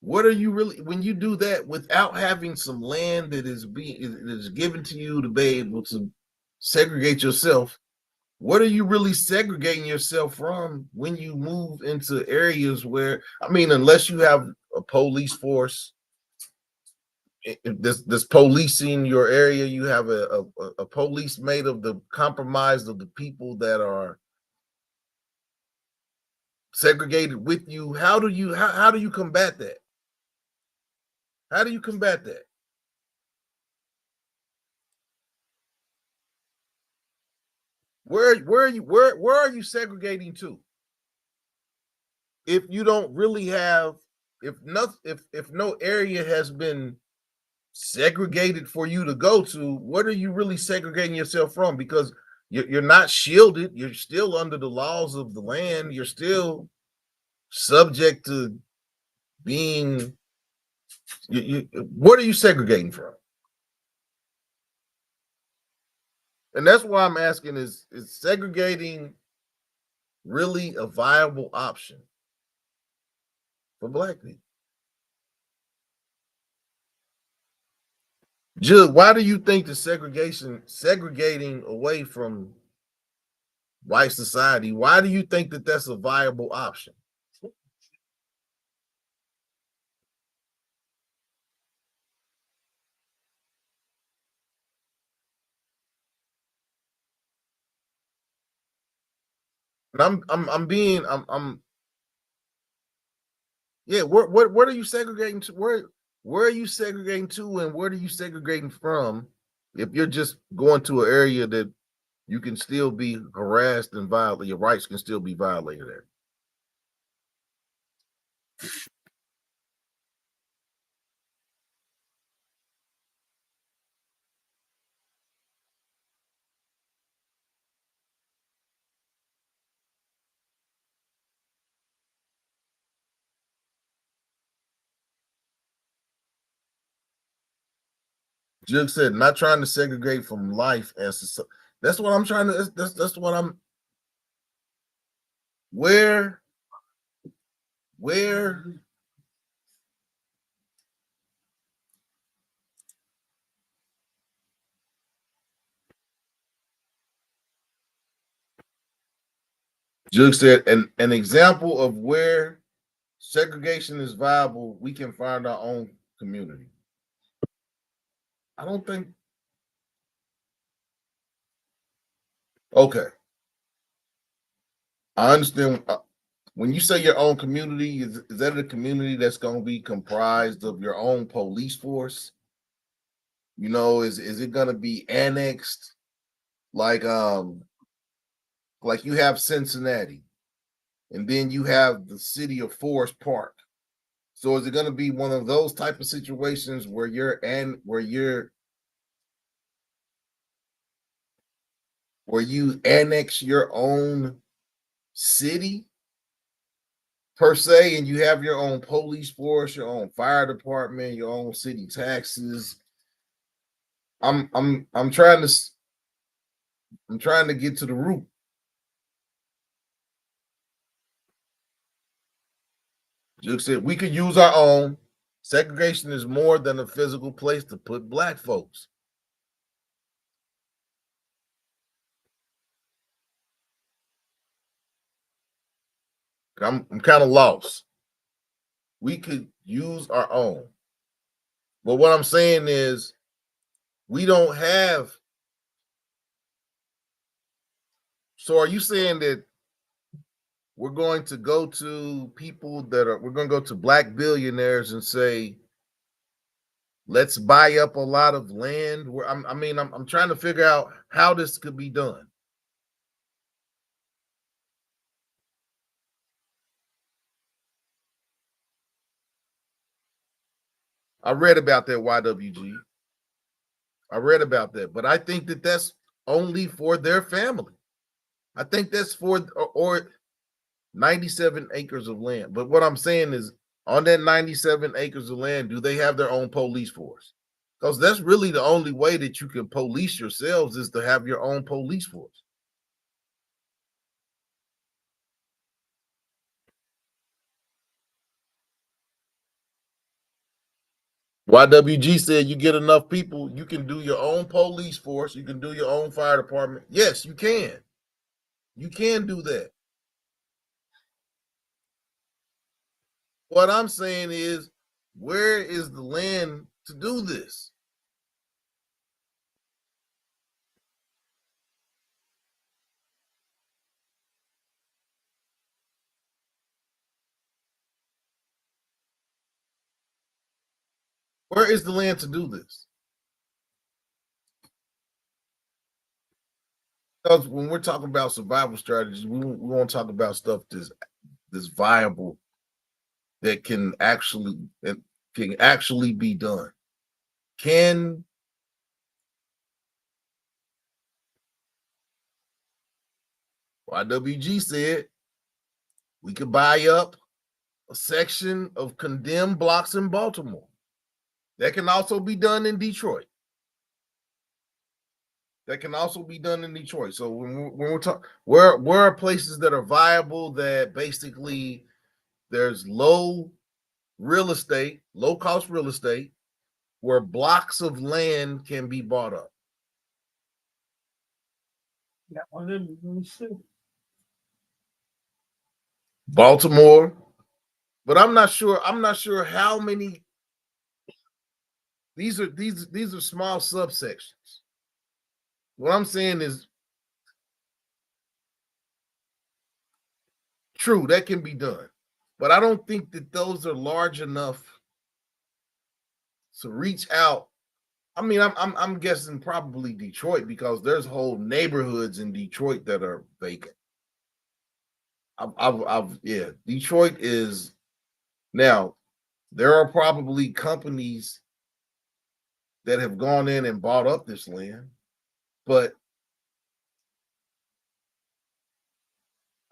S2: what are you really, when you do that without having some land that is given to you to be able to segregate yourself, what are you really segregating yourself from when you move into areas where, I mean, unless you have a police force, this policing your area, you have a police made of the compromised of the people that are segregated with you. How do you combat that? How do you combat that? Where are you segregating to? If you don't really have, if no area has been segregated for you to go to, what are you really segregating yourself from? Because you're not shielded. You're still under the laws of the land. You're still subject to being. What are you segregating from? And that's why I'm asking: is segregating really a viable option for Black people? Jug, why do you think the segregating away from white society, why do you think that that's a viable option? And I'm yeah, what are you segregating to? Where are you segregating to, and where are you segregating from if you're just going to an area that you can still be harassed and violated, your rights can still be violated there? Jug said, not trying to segregate from life as that's what I'm trying to. That's what I'm. Where where Jug said, an example of where segregation is viable, we can find our own community. I don't think. Okay, I understand. When you say your own community, is that a community that's going to be comprised of your own police force? You know, is it going to be annexed like you have Cincinnati, and then you have the city of Forest Park? So is it going to be one of those type of situations where you annex your own city per se, and you have your own police force, your own fire department, your own city taxes? I'm trying to get to the root. Juke said we could use our own. Segregation is more than a physical place to put Black folks. I'm kind of lost. We could use our own. But what I'm saying is we don't have So are you saying that we're going to go to people we're going to go to black billionaires and say, let's buy up a lot of land? I'm trying to figure out how this could be done. I read about that, YWG. I read about that, but I think that that's only for their family. I think that's for or 97 acres of land. But what I'm saying is, on that 97 acres of land, do they have their own police force? Because that's really the only way that you can police yourselves, is to have your own police force. YWG said you get enough people, you can do your own police force, you can do your own fire department. Yes, you can. You can do that. What I'm saying is, where is the land to do this? Where is the land to do this? Because when we're talking about survival strategies, we want to talk about stuff that's viable, that can actually be done. Can YWG said we could buy up a section of condemned blocks in Baltimore. That can also be done in Detroit. So when we're talking, where are places that are viable, that basically there's low cost real estate, where blocks of land can be bought up?
S5: Got one of them.
S2: Baltimore, but I'm not sure how many. These are small subsections. What I'm saying is, true, that can be done, but I don't think that those are large enough to reach out. I mean, I'm guessing probably Detroit, because there's whole neighborhoods in Detroit that are vacant. Yeah, Detroit is. Now, there are probably companies that have gone in and bought up this land, but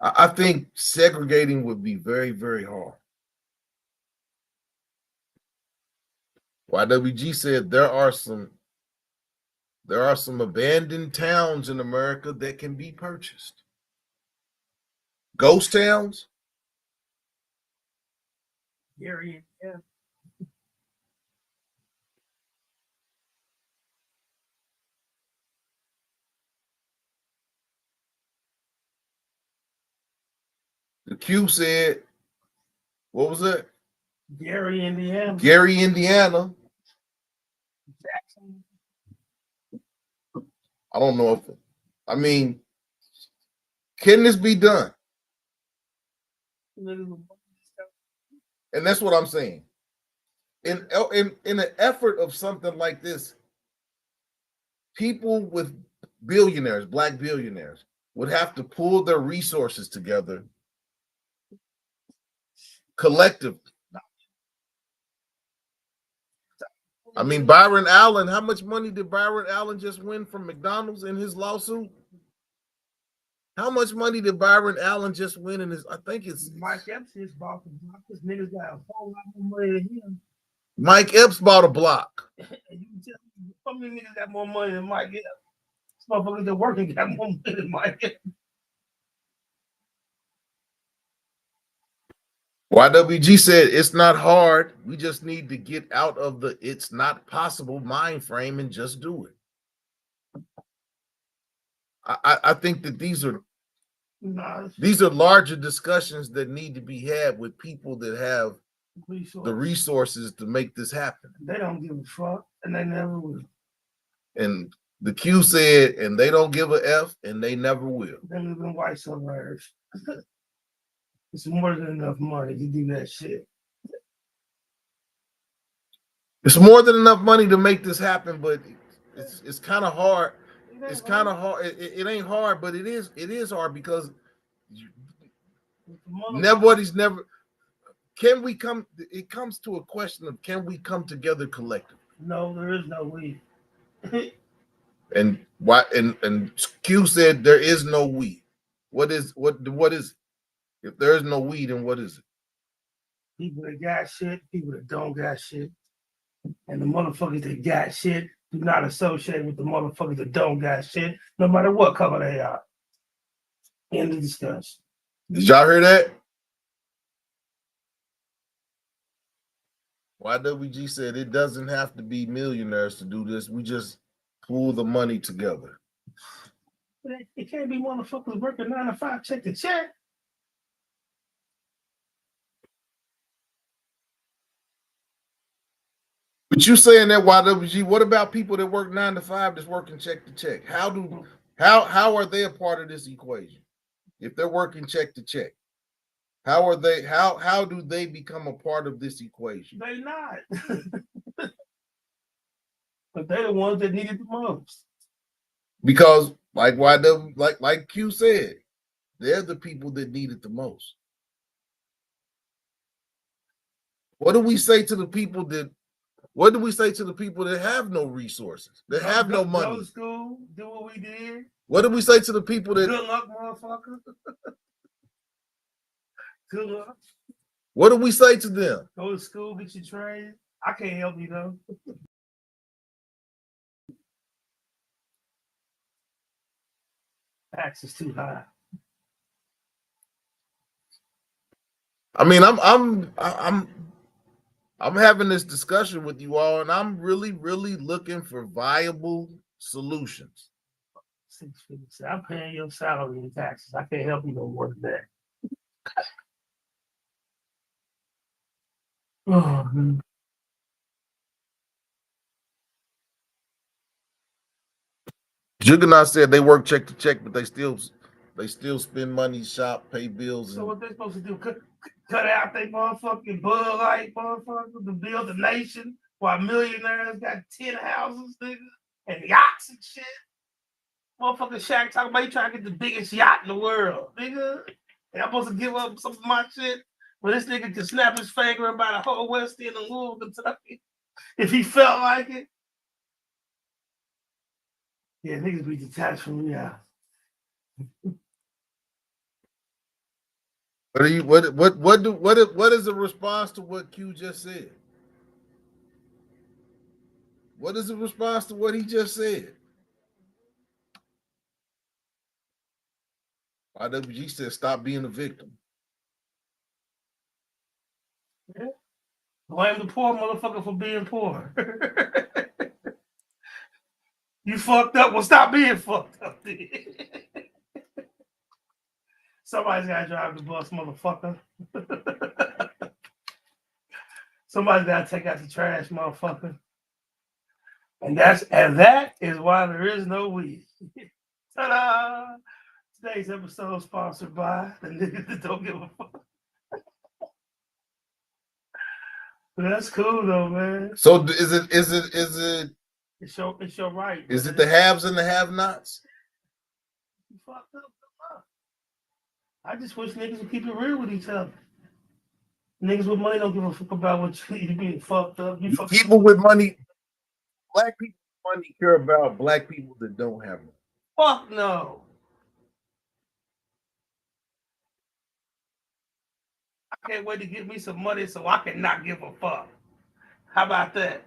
S2: I think segregating would be very, very hard. YWG said there are some abandoned towns in America that can be purchased. Ghost towns?
S5: Gary, yeah.
S2: The Q said, what was that?
S5: Gary, Indiana.
S2: Gary, Indiana.
S5: Jackson.
S2: I don't know can this be done? And that's what I'm saying. In an effort of something like this, people with billionaires, black billionaires, would have to pull their resources together collectively. I mean, Byron Allen, how much money did Byron Allen just win from McDonald's in his lawsuit? How much money did Byron Allen just win in his? I think it's
S5: Mike Epps is bought the block. This nigga's got a whole lot more money than him.
S2: Mike Epps bought a block.
S5: You can tell me, how many niggas got more money than Mike Epps? This motherfuckers that working got more money than Mike Epps.
S2: YWG said it's not hard. We just need to get out of the "it's not possible" mind frame and just do it. I think that these are larger discussions that need to be had with people that have the resources to make this happen.
S5: They don't give a fuck, and they never will.
S2: And The Q said, and they don't give a F, and they never will.
S5: They live in white suburbs. It's more than enough money to do that shit.
S2: It's more than enough money to make this happen, but it's kind of hard. It's kind of hard. It ain't hard, but it is hard because nobody's never. Can we come? It comes to a question of can we come together collectively?
S5: No, there is no we.
S2: And why? And Q said there is no we. What is it? If there is no we, then what is it?
S5: People that got shit, people that don't got shit, and the motherfuckers that got shit do not associate with the motherfuckers that don't got shit, no matter what color they are. End of discussion.
S2: Did y'all hear that? YWG said it doesn't have to be millionaires to do this. We just pool the money together.
S5: It can't be motherfuckers working 9 to 5, check to check.
S2: But you saying that YWG, what about people that work 9 to 5 that's working check to check? How are they a part of this equation? If they're working check to check, how do they become a part of this equation?
S5: They not. But they're the ones that need it the most.
S2: Because like like Q said, they're the people that need it the most. What do we say to the people that have no resources, that have no money?
S5: Go to school, do what we did.
S2: What do we say to the people that
S5: good luck, motherfucker? Good luck.
S2: What do we say to them?
S5: Go to school, get your trade. I can't help you though. Tax is too high.
S2: I mean, I'm having this discussion with you all, and I'm really looking for viable solutions.
S5: 6 figures. I'm paying your salary and taxes. I can't help you no more than that. Oh, man.
S2: Juggernaut said they work check to check, but they still spend money, shop, pay bills.
S5: So what they supposed to do? Cut out they motherfucking Bud Light motherfuckers to build a nation while millionaires got 10 houses, nigga, and yachts and shit. Motherfucking Shaq talking about he trying to get the biggest yacht in the world, nigga. And I'm supposed to give up some of my shit, but this nigga can snap his finger and buy the whole West End of Louisville, Kentucky, if he felt like it. Yeah, niggas be detached from reality.
S2: What is the response to what Q just said? What is the response to what he just said? IWG said stop being a victim.
S5: Yeah. Blame the poor motherfucker for being poor. You fucked up. Well, stop being fucked up. Somebody's got to drive the bus, motherfucker. Somebody's got to take out the trash, motherfucker. And that is why there is no we. Ta-da! Today's episode sponsored by the niggas that don't give a fuck. But that's cool though, man.
S2: So is it?
S5: It's your right.
S2: Is it the haves and the have-nots?
S5: You fucked up. I just wish niggas would keep it real with each other. Niggas with money don't give a fuck about what you being fucked up.
S2: People with money, black people with money care about black people that don't have money.
S5: Fuck no. I can't wait to get me some money so I can not give a fuck. How about that?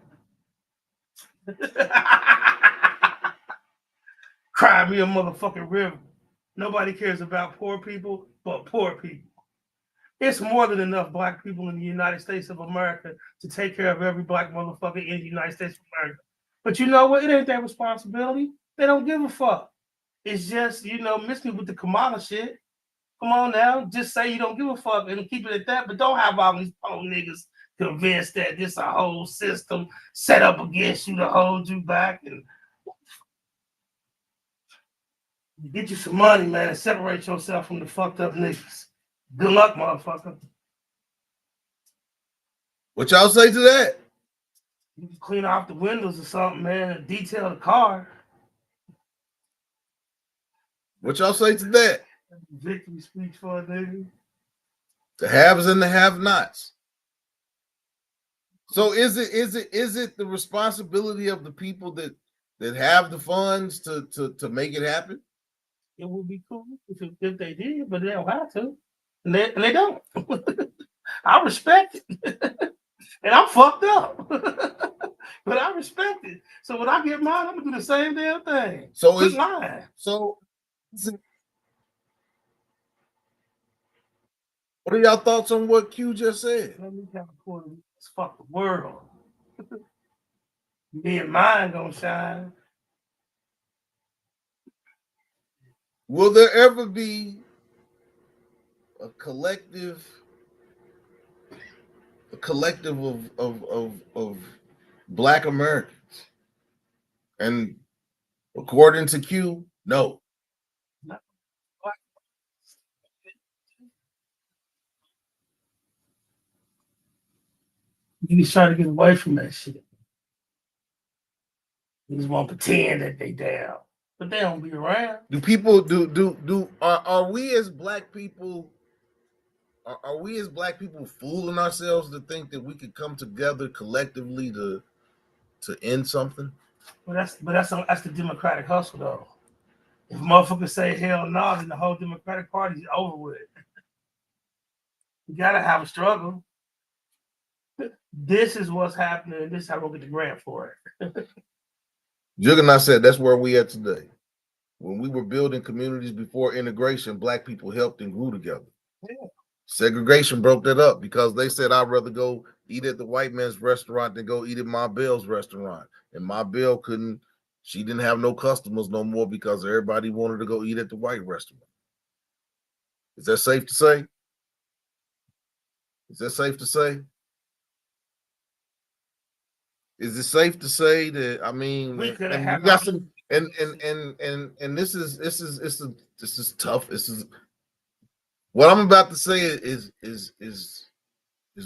S5: Cry me a motherfucking river. Nobody cares about poor people but poor people. It's more than enough black people in the United States of America to take care of every black motherfucker in the United States of America. But you know what? It ain't their responsibility. They don't give a fuck. It's just, miss me with the Kamala shit. Come on now. Just say you don't give a fuck and keep it at that. But don't have all these poor niggas convinced that this a whole system set up against you to hold you back. And Get you some money, man, and separate yourself from the fucked up niggas. Good luck, motherfucker.
S2: What y'all say to that?
S5: You can clean off the windows or something, man, and detail the car.
S2: What y'all say to that?
S5: Victory speech for a nigga.
S2: The haves and the have-nots. So is it the responsibility of the people that have the funds to make it happen?
S5: It would be cool if they did, but they don't have to. And they don't. I respect it. And I'm fucked up. But I respect it. So when I get mine, I'm gonna do the same damn thing.
S2: So
S5: Quit lying.
S2: So what are y'all thoughts on what Q just said?
S5: Let me have a quarter. Let's fuck the world. Me and mine gonna shine.
S2: Will there ever be a collective of Black Americans? And according to Q, no.
S5: Niggas try to get away from that shit. Niggas want to pretend that they down, but they don't be around.
S2: Are we as Black people? Are we as Black people fooling ourselves to think that we could come together collectively to end something?
S5: But that's the Democratic hustle, though. If motherfuckers say hell no, then the whole Democratic Party is over with. You gotta have a struggle. This is what's happening, and this is how we'll get the grant for it.
S2: Juggernaut said that's where we at today. When we were building communities before integration, Black people helped and grew together.
S5: Yeah.
S2: Segregation broke that up because they said, I'd rather go eat at the white man's restaurant than go eat at Ma Bell's restaurant. And Ma Bell she didn't have no customers no more because everybody wanted to go eat at the white restaurant. Is that safe to say? Is that safe to say? Is it safe to say that, I mean,
S5: We could
S2: and
S5: have
S2: you got some, and this is tough. This is what I'm about to say is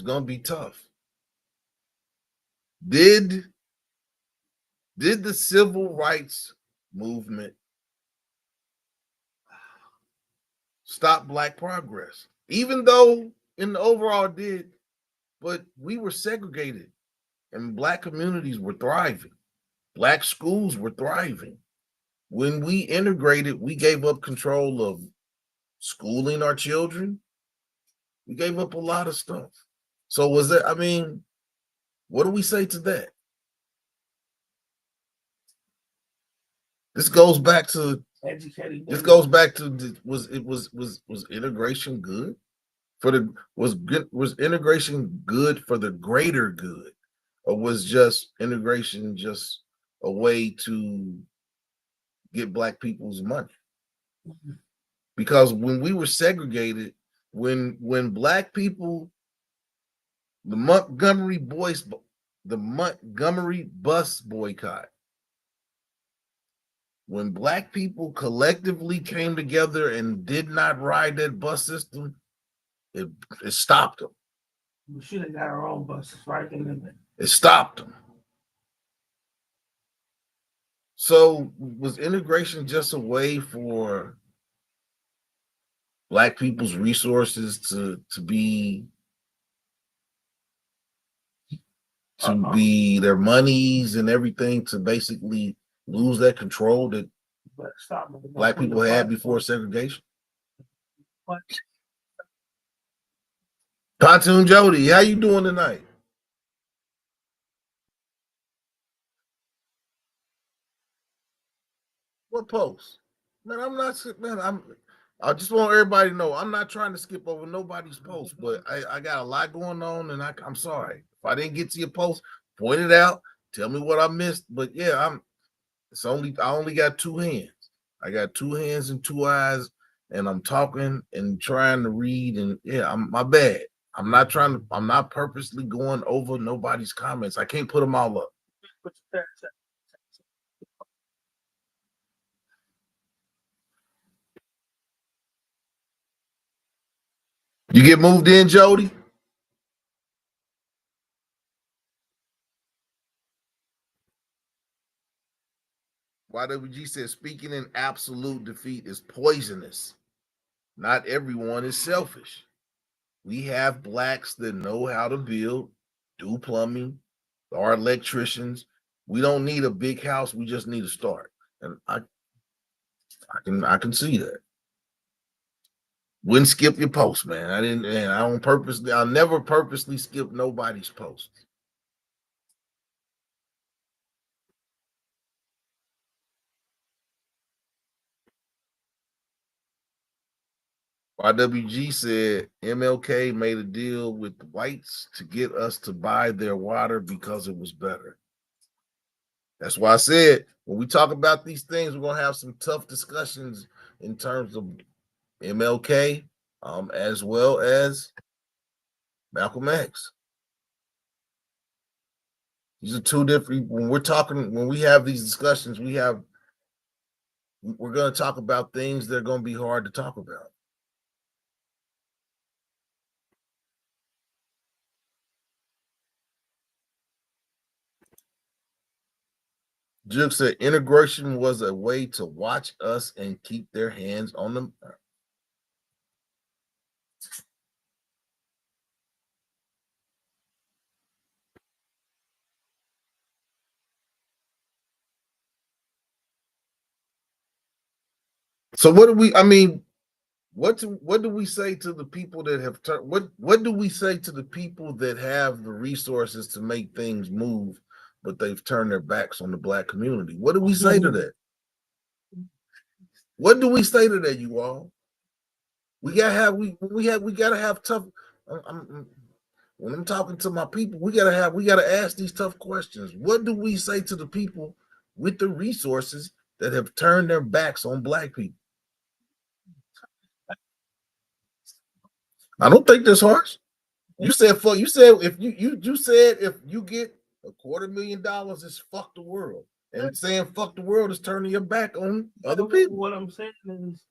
S2: going to be tough. Did the civil rights movement stop Black progress? Even though in the overall it did, but we were segregated and Black communities were thriving. Black schools were thriving. When we integrated, we gave up control of schooling our children. We gave up a lot of stuff. So was that, I mean, what do we say to that? This goes back to
S5: educating.
S2: This goes back to was integration good for the was integration good for the greater good, or was just integration just a way to get Black people's money? Because when we were segregated, when Black people, the Montgomery bus boycott, when Black people collectively came together and did not ride that bus system, it stopped them.
S5: We should have got our own buses, right?
S2: It stopped them. So was integration just a way for Black people's resources to be their monies and everything, to basically lose that control that Black people had before segregation? Pontoon Jody, how you doing tonight? What post? Man, I just want everybody to know I'm not trying to skip over nobody's post, but I got a lot going on, and I'm sorry. If I didn't get to your post, point it out, tell me what I missed. But yeah, I only got two hands. I got two hands and two eyes, and I'm talking and trying to read, and yeah, my bad. I'm not purposely going over nobody's comments. I can't put them all up. You get moved in, Jody? YWG says speaking in absolute defeat is poisonous. Not everyone is selfish. We have blacks that know how to build, do plumbing, are electricians. We don't need a big house. We just need a start. And I can see that. Wouldn't skip your post, man. I didn't, and I don't purposely, I'll never purposely skip nobody's post. YWG said MLK made a deal with the whites to get us to buy their water because it was better. That's why I said when we talk about these things, we're gonna have some tough discussions in terms of MLK, as well as Malcolm X. These are two different. When we're talking, when we have these discussions, we're going to talk about things that are going to be hard to talk about. Juke said integration was a way to watch us and keep their hands on them. So what do we? I mean, what do we say to the people that have turned? What do we say to the people that have the resources to make things move, but they've turned their backs on the black community? What do we say to that? What do we say to that, you all? We gotta have tough. When I'm talking to my people, we gotta ask these tough questions. What do we say to the people with the resources that have turned their backs on black people? I don't think that's harsh. You said if you get $250,000, it's fuck the world. And saying fuck the world is turning your back on other people.
S5: What I'm saying is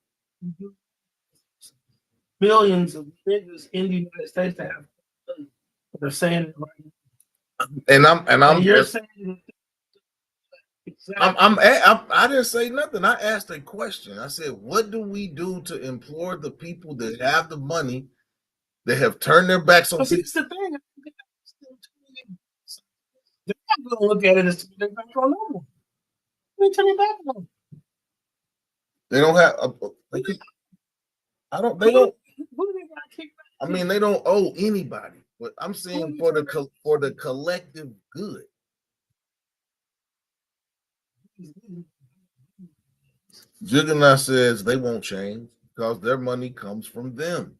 S5: billions of niggas in the United States that have they're saying it right.
S2: And
S5: you're saying exactly.
S2: I didn't say nothing. I asked a question. I said, what do we do to implore the people that have the money that have turned their backs on
S5: people? That's the thing. They're not going to look at it as turning back on no one. They turn it back on.
S2: They don't have. I don't. They don't.
S5: Who do they got to kick back?
S2: I mean, they don't owe anybody. But I'm saying for the collective good. Juggernaut says they won't change because their money comes from them.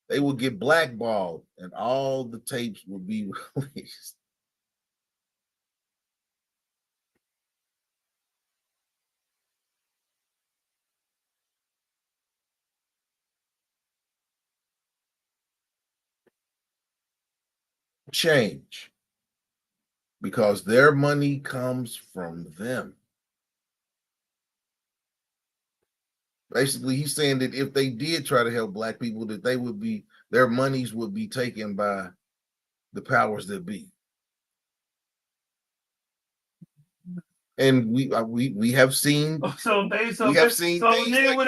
S2: They will get blackballed and all the tapes will be released. Change because their money comes from them. Basically, he's saying that if they did try to help black people, that their monies would be taken by the powers that be. And we have seen.
S5: So if a nigga with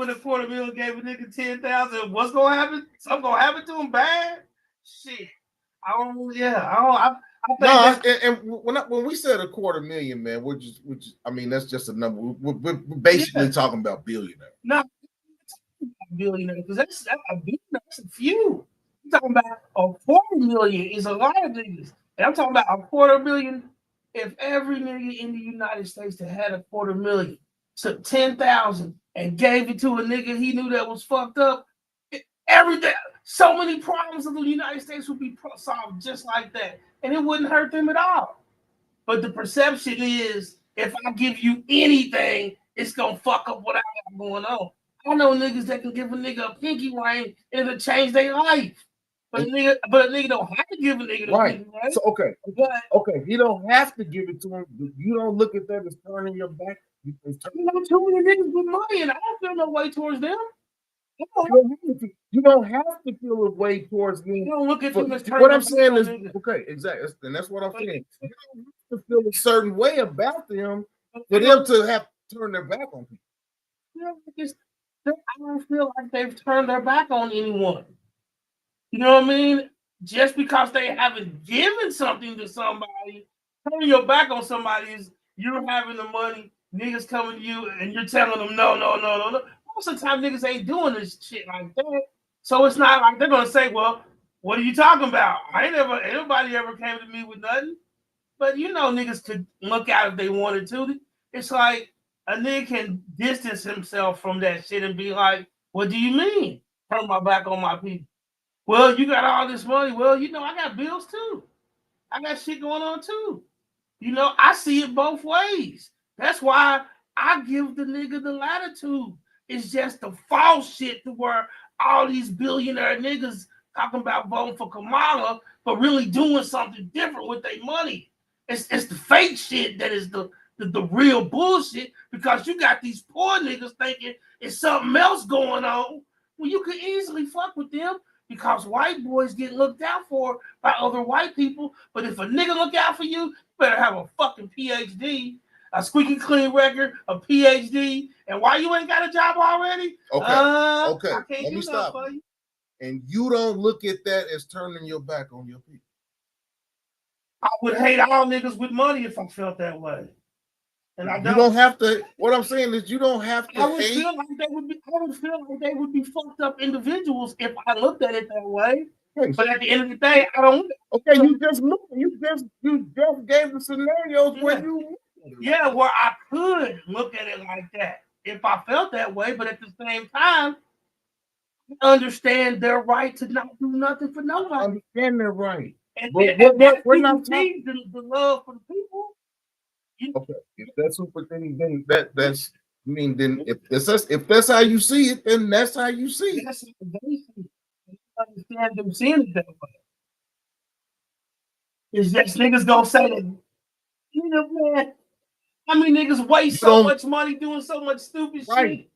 S5: a $250,000 gave a nigga 10,000, what's gonna happen? Something gonna happen to him bad? Shit.
S2: When we said $250,000, man, I mean that's just a number. We're basically talking about billionaire.
S5: No, billionaire because that's a billionaire. That's a few. I'm talking about $250,000 is a lot of niggas, and I'm talking about $250,000. If every nigga in the United States that had $250,000 took 10,000 and gave it to a nigga he knew that was fucked up, everything. So many problems of the United States would be solved just like that, and it wouldn't hurt them at all. But the perception is, if I give you anything, it's gonna fuck up what I got going on. I know niggas that can give a nigga a pinky ring and it'll change their life. But a nigga don't have to give a nigga the pinky ring.
S2: So okay, you don't have to give it to him. You don't look at that as turning your back.
S5: You know, too many niggas with money, and I don't feel no way towards them.
S2: You don't have to feel a way towards me.
S5: You don't look at them as turning
S2: What I'm
S5: their
S2: saying
S5: back
S2: is,
S5: on niggas.
S2: okay, exactly, and that's what I'm saying. You don't have to feel a certain way about them for
S5: You
S2: them
S5: know,
S2: to have to turn their back on people.
S5: I don't feel like they've turned their back on anyone. You know what I mean? Just because they haven't given something to somebody, turning your back on somebody is you're having the money, niggas coming to you, and you're telling them no, no, no, no, no. Most of the time, niggas ain't doing this shit like that. So it's not like they're gonna say, "Well, what are you talking about? Anybody ever came to me with nothing." But you know, niggas could look out if they wanted to. It's like a nigga can distance himself from that shit and be like, "What do you mean? Turn my back on my people?" Well, you got all this money. Well, you know, I got bills too. I got shit going on too. You know, I see it both ways. That's why I give the nigga the latitude. It's just the false shit to where all these billionaire niggas talking about voting for Kamala, but really doing something different with their money. It's the fake shit that is the real bullshit because you got these poor niggas thinking it's something else going on. Well, you could easily fuck with them because white boys get looked out for by other white people. But if a nigga look out for you, you better have a fucking PhD, a squeaky clean record, a PhD, and why you ain't got a job already?
S2: Okay, okay.
S5: I can't
S2: Let me stop.
S5: for you.
S2: And you don't look at that as turning your back on your people.
S5: I would hate all niggas with money if I felt that way. And I don't.
S2: You don't have to. What I'm saying is, you don't have to.
S5: I would feel like they would be fucked up individuals if I looked at it that way. Okay. But at the end of the day, I don't.
S2: Okay, you just gave the scenarios where you.
S5: Yeah, where I could look at it like that if I felt that way, but at the same time, understand their right to not do nothing for nobody.
S2: Understand their right.
S5: And
S2: we're not
S5: talking the love for the people.
S2: Okay, if that's super thing, then that's. I mean, then if that's how you see it, then that's how you see it.
S5: That's understand them seeing it that way. Is just niggas gonna say that, you know, man, how many niggas waste so much money doing so much stupid shit?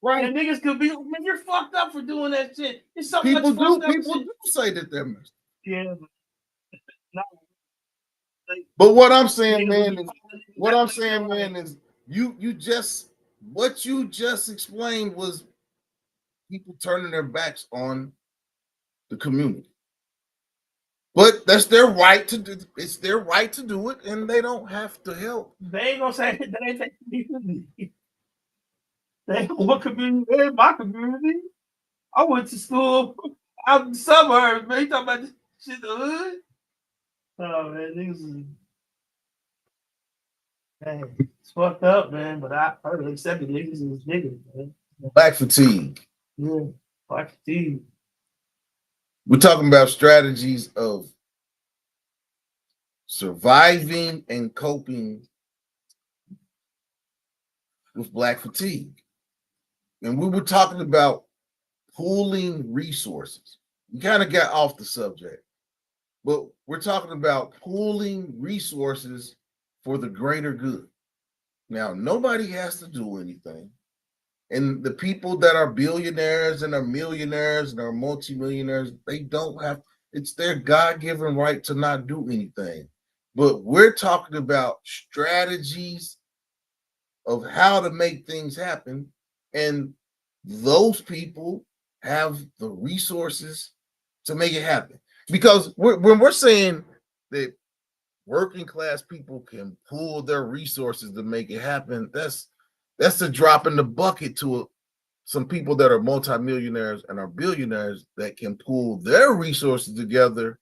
S5: Right. And niggas could be, man, you're fucked up for doing that shit. It's so
S2: people
S5: much fucked up
S2: people
S5: shit.
S2: Do say that they're messed.
S5: Yeah.
S2: But what I'm saying, man, is you just what you just explained was people turning their backs on the community. But that's their right to do. It's their right to do it, and they don't have to help.
S5: They ain't gonna say that ain't their community. They ain't what community? They ain't my community. I went to school out in the suburbs, man. You talking about this shit in the hood? Oh man, niggas. Man, it's fucked up, man. But I heard accepted niggas as niggas, man.
S2: Black fatigue.
S5: Yeah, black fatigue.
S2: We're talking about strategies of surviving and coping with black fatigue. And we were talking about pooling resources. We kind of got off the subject, but we're talking about pooling resources for the greater good. Now, nobody has to do anything. And the people that are billionaires and are millionaires and are multimillionaires, they don't have, it's their God-given right to not do anything. But we're talking about strategies of how to make things happen. And those people have the resources to make it happen. Because when we're saying that working class people can pool their resources to make it happen, that's a drop in the bucket to some people that are multimillionaires and are billionaires that can pool their resources together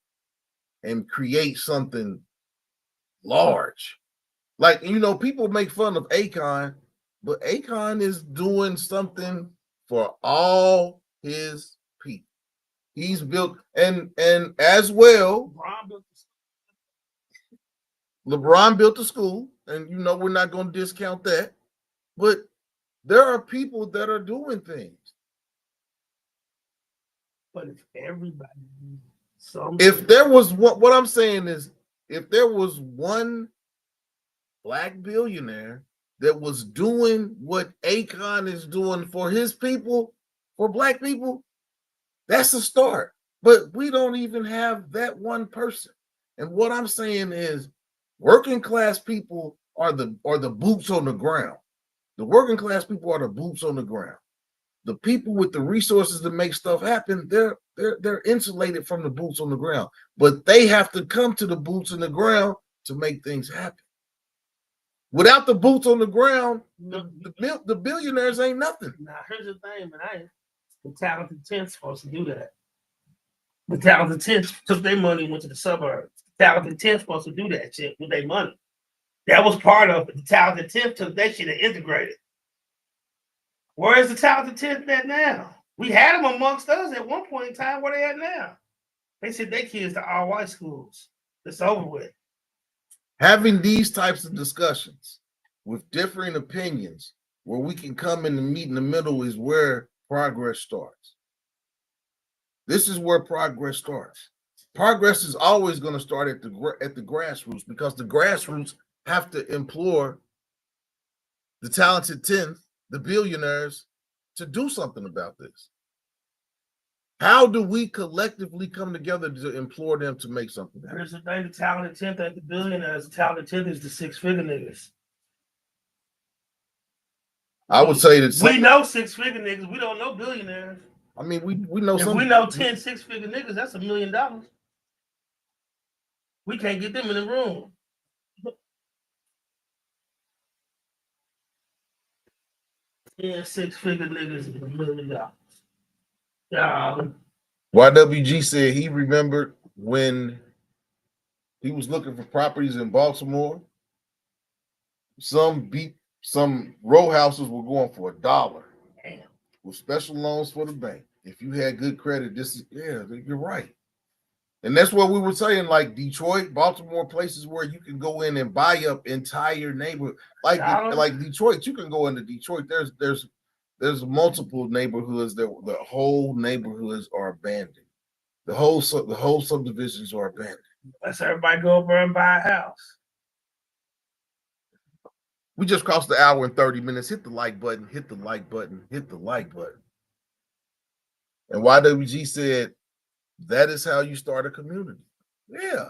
S2: and create something large. Like, you know, people make fun of Akon, but Akon is doing something for all his people. He's built, and as well, LeBron built a school, and you know we're not going to discount that. But there are people that are doing things.
S5: But if everybody,
S2: if there was what I'm saying is, if there was one black billionaire that was doing what Akon is doing for his people, for black people, that's a start. But we don't even have that one person. And what I'm saying is working class people are the boots on the ground. The working class people are the boots on the ground. The people with the resources to make stuff happen, they're insulated from the boots on the ground. But they have to come to the boots on the ground to make things happen. Without the boots on the ground, the billionaires ain't nothing.
S5: Now, here's the thing, man. The talented 10 supposed to do that. The talented 10 took their money and went to the suburbs. The talented 10 supposed to do that shit with their money. That was part of it. The talented 10 took that shit and integrated. Where is the talented 10 at now? We had them amongst us at one point in time. Where they at now? They sent their kids to all white schools. It's over with.
S2: Having these types of discussions with differing opinions where we can come in and meet in the middle is where progress starts. This is where progress starts. Progress is always going to start at the grassroots, because the grassroots have to implore the talented 10, the billionaires, to do something about this. How do we collectively come together to implore them to make something happen?
S5: Here's the thing: the talented 10th ain't the billionaires. The talented 10th is the six-figure niggas.
S2: I would say that
S5: we know six-figure niggas. We don't know billionaires.
S2: I mean, we know
S5: if
S2: some.
S5: We know 10 six-figure niggas. That's $1 million. We can't get them in the room. Yeah, six-figure niggas is $1 million.
S2: YWG said he remembered when he was looking for properties in Baltimore. Some row houses were going for $1.
S5: Damn.
S2: With special loans for the bank. If you had good credit, you're right. And that's what we were saying, like Detroit, Baltimore, places where you can go in and buy up entire neighborhood. Like Detroit, you can go into Detroit. There's multiple neighborhoods that the whole neighborhoods are abandoned. The whole subdivisions are abandoned.
S5: Let's everybody go over and buy a house.
S2: We just crossed the hour and 30 minutes. Hit the like button, hit the like button, hit the like button. And YWG said, that is how you start a community. Yeah.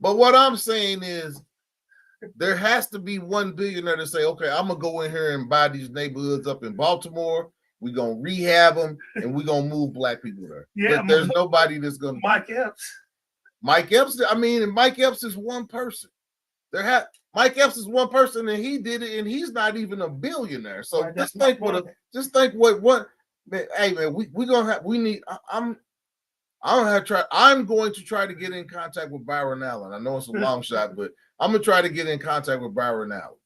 S2: But what I'm saying is, there has to be one billionaire to say, okay, I'm going to go in here and buy these neighborhoods up in Baltimore. We're going to rehab them, and we're going to move black people there.
S5: Yeah,
S2: but there's nobody that's going to.
S5: Mike Epps.
S2: Mike Epps, and Mike Epps is one person. Mike Epps is one person, and he did it, and he's not even a billionaire. So right, just think what man, hey man, I'm going to try to get in contact with Byron Allen. I know it's a long shot, but I'm gonna try to get in contact with Byron Allen,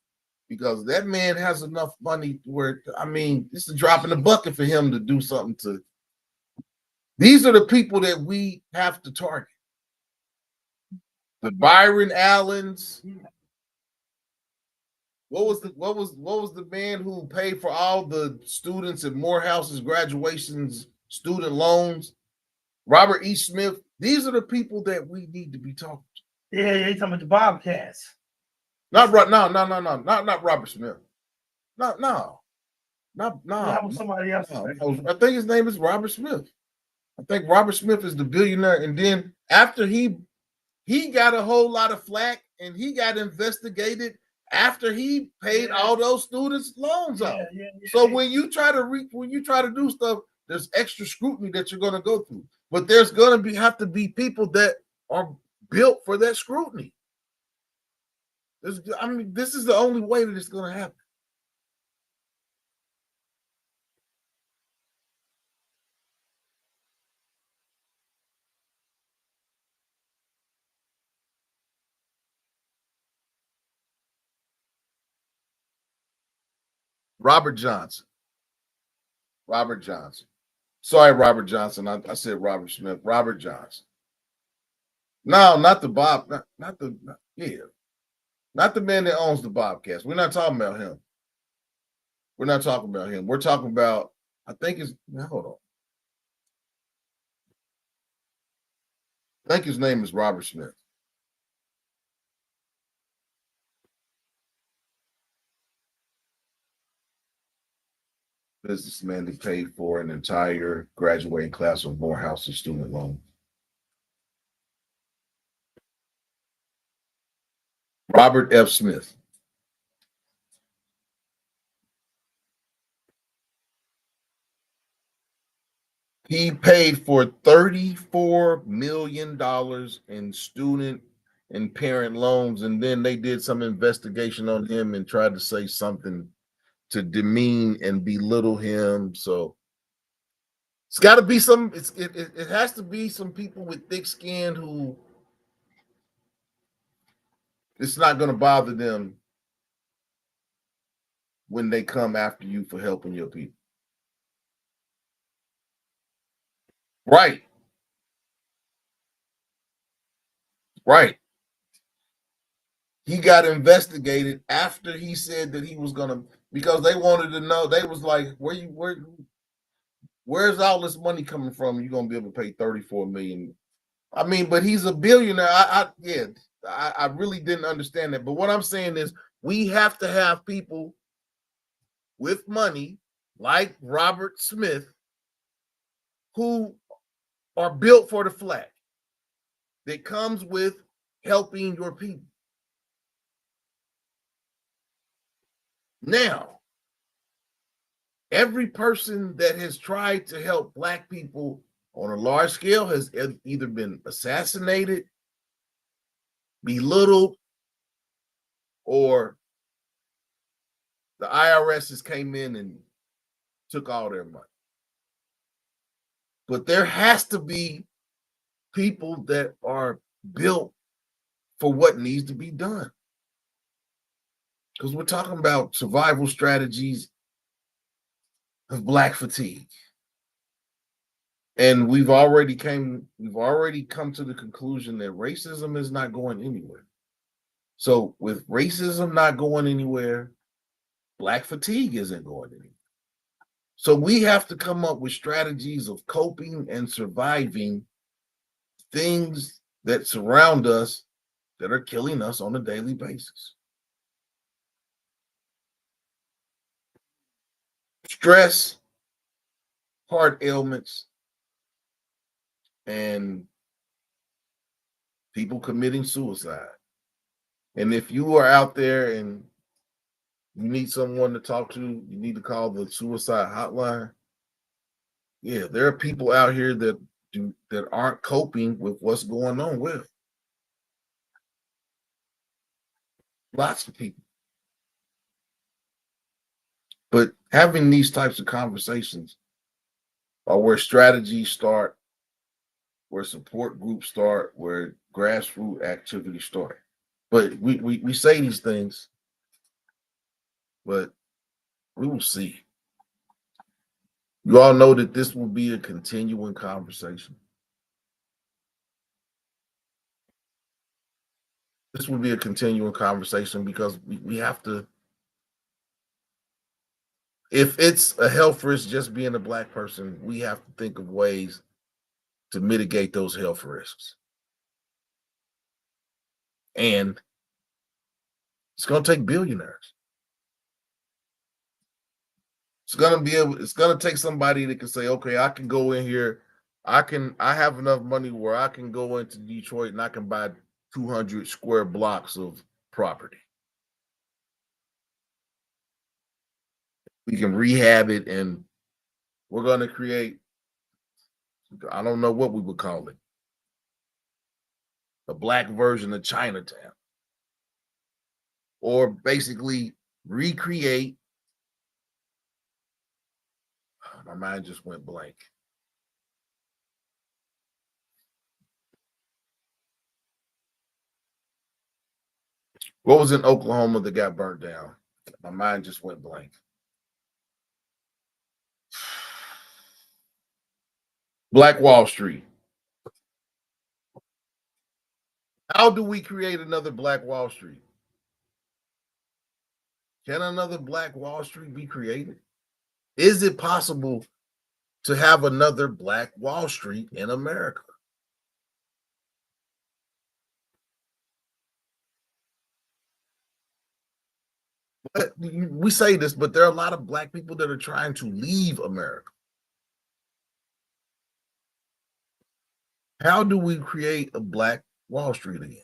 S2: because that man has enough money where, this is a drop in the bucket for him to do something to. These are the people that we have to target. The Byron Allens. What was the man who paid for all the students at Morehouse's graduations, student loans? Robert E. Smith. These are the people that we need to be talking to.
S5: Yeah, you're talking about the Bobcats.
S2: Not Robert Smith. No.
S5: That was somebody else.
S2: I think his name is Robert Smith. I think Robert Smith is the billionaire, and then after he got a whole lot of flack and he got investigated after he paid all those students' loans out. Yeah. So when you try to do stuff, there's extra scrutiny that you're going to go through. But there's going to have to be people that are built for that scrutiny. This is the only way that it's going to happen. Robert Johnson. Sorry, Robert Johnson. I said Robert Smith. Robert Johnson. No, not the Bob. Not the man that owns the Bobcats. We're not talking about him. We're talking about. Hold on. I think his name is Robert Smith. businessman that paid for an entire graduating class of Morehouse and student loan. Robert F. Smith. He paid for $34 million in student and parent loans, and then they did some investigation on him and tried to say something to demean and belittle him. So it's got to be it has to be some people with thick skin who it's not going to bother them when they come after you for helping your people. Right, right. He got investigated after he said that he was gonna because they wanted to know. They was like, where's all this money coming from? You're gonna be able to pay 34 million. I mean, but he's a billionaire. I really didn't understand that. But what I'm saying is we have to have people with money like Robert Smith who are built for the flag that comes with helping your people. Now, every person that has tried to help Black people on a large scale has either been assassinated, belittled, or the IRS has came in and took all their money. But there has to be people that are built for what needs to be done. Because we're talking about survival strategies of Black fatigue. And we've already come to the conclusion that racism is not going anywhere. So with racism not going anywhere, Black fatigue isn't going anywhere. So we have to come up with strategies of coping and surviving things that surround us that are killing us on a daily basis. Stress, heart ailments, and people committing suicide. And if you are out there and you need someone to talk to, you need to call the suicide hotline. Yeah, there are people out here that aren't coping with what's going on with. Lots of people. But having these types of conversations are where strategies start, where support groups start, where grassroots activities start. But we say these things, but we will see. You all know that this will be a continuing conversation. This will be a continuing conversation because we have to. If it's a health risk just being a Black person, we have to think of ways to mitigate those health risks. And it's going to take billionaires. It's going to take somebody that can say, okay, I can go in here. I have enough money where I can go into Detroit and I can buy 200 square blocks of property. We can rehab it and we're going to create, I don't know what we would call it, a Black version of Chinatown. Or basically recreate. My mind just went blank. What was in Oklahoma that got burnt down? My mind just went blank. Black Wall Street. How do we create another Black Wall Street? Can another Black Wall Street be created? Is it possible to have another Black Wall Street in America? We say this, but there are a lot of black people that are trying to leave America. How do we create a black Wall Street again?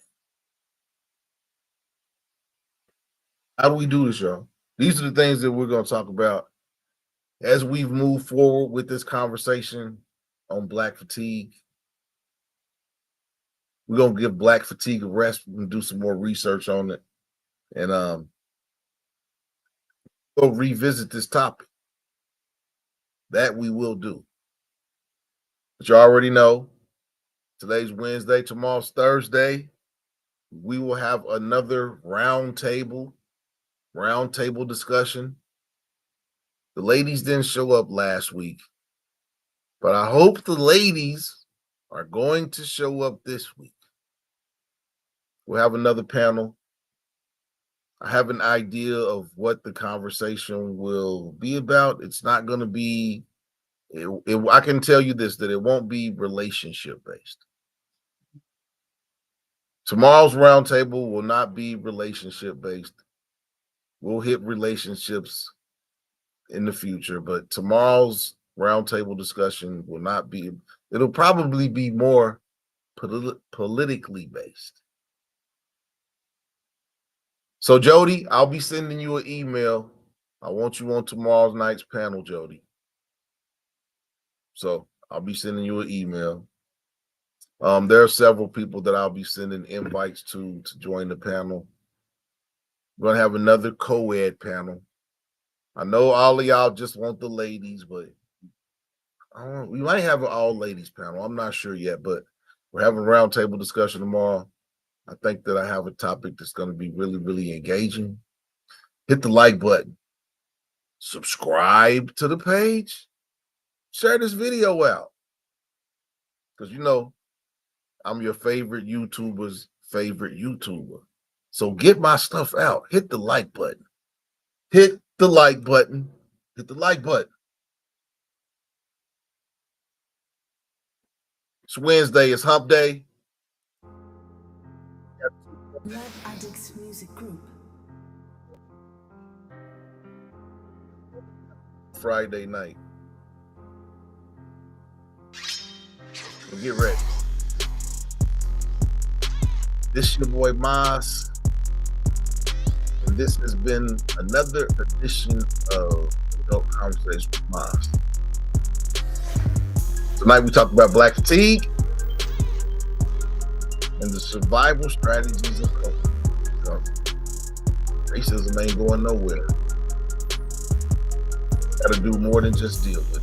S2: How do we do this, y'all? These are the things that we're going to talk about as we've moved forward with this conversation on black fatigue. We're going to give black fatigue a rest and do some more research on it. And we'll revisit this topic. That we will do. But you already know, today's Wednesday, tomorrow's Thursday. We will have another roundtable discussion. The ladies didn't show up last week, but I hope the ladies are going to show up this week. We'll have another panel. I have an idea of what the conversation will be about. It's not going to be, I can tell you this, that it won't be relationship based. Tomorrow's roundtable will not be relationship based. We'll hit relationships in the future, but tomorrow's roundtable discussion will not be, it'll probably be more politically based. So Jody, I'll be sending you an email. I want you on tomorrow's night's panel, Jody. So I'll be sending you an email. There are several people that I'll be sending invites to join the panel. We're gonna have another co-ed panel. I know all of y'all just want the ladies, but we might have an all ladies panel. I'm not sure yet, but we're having a roundtable discussion tomorrow. I think that I have a topic that's going to be really, really engaging. Hit the like button. Subscribe to the page. Share this video out. Because you know, I'm your favorite YouTuber's favorite YouTuber. So get my stuff out. Hit the like button. Hit the like button. Hit the like button. It's Wednesday. It's hump day.
S1: Lab Addicts Music Group.
S2: Friday night. Well, get ready. This is your boy Maas. And this has been another edition of Adult Conversation with Maas. Tonight we talked about black fatigue and the survival strategies of COVID. So, racism ain't going nowhere. Gotta do more than just deal with it.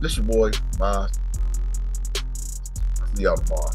S2: This your boy, Maas. See y'all tomorrow.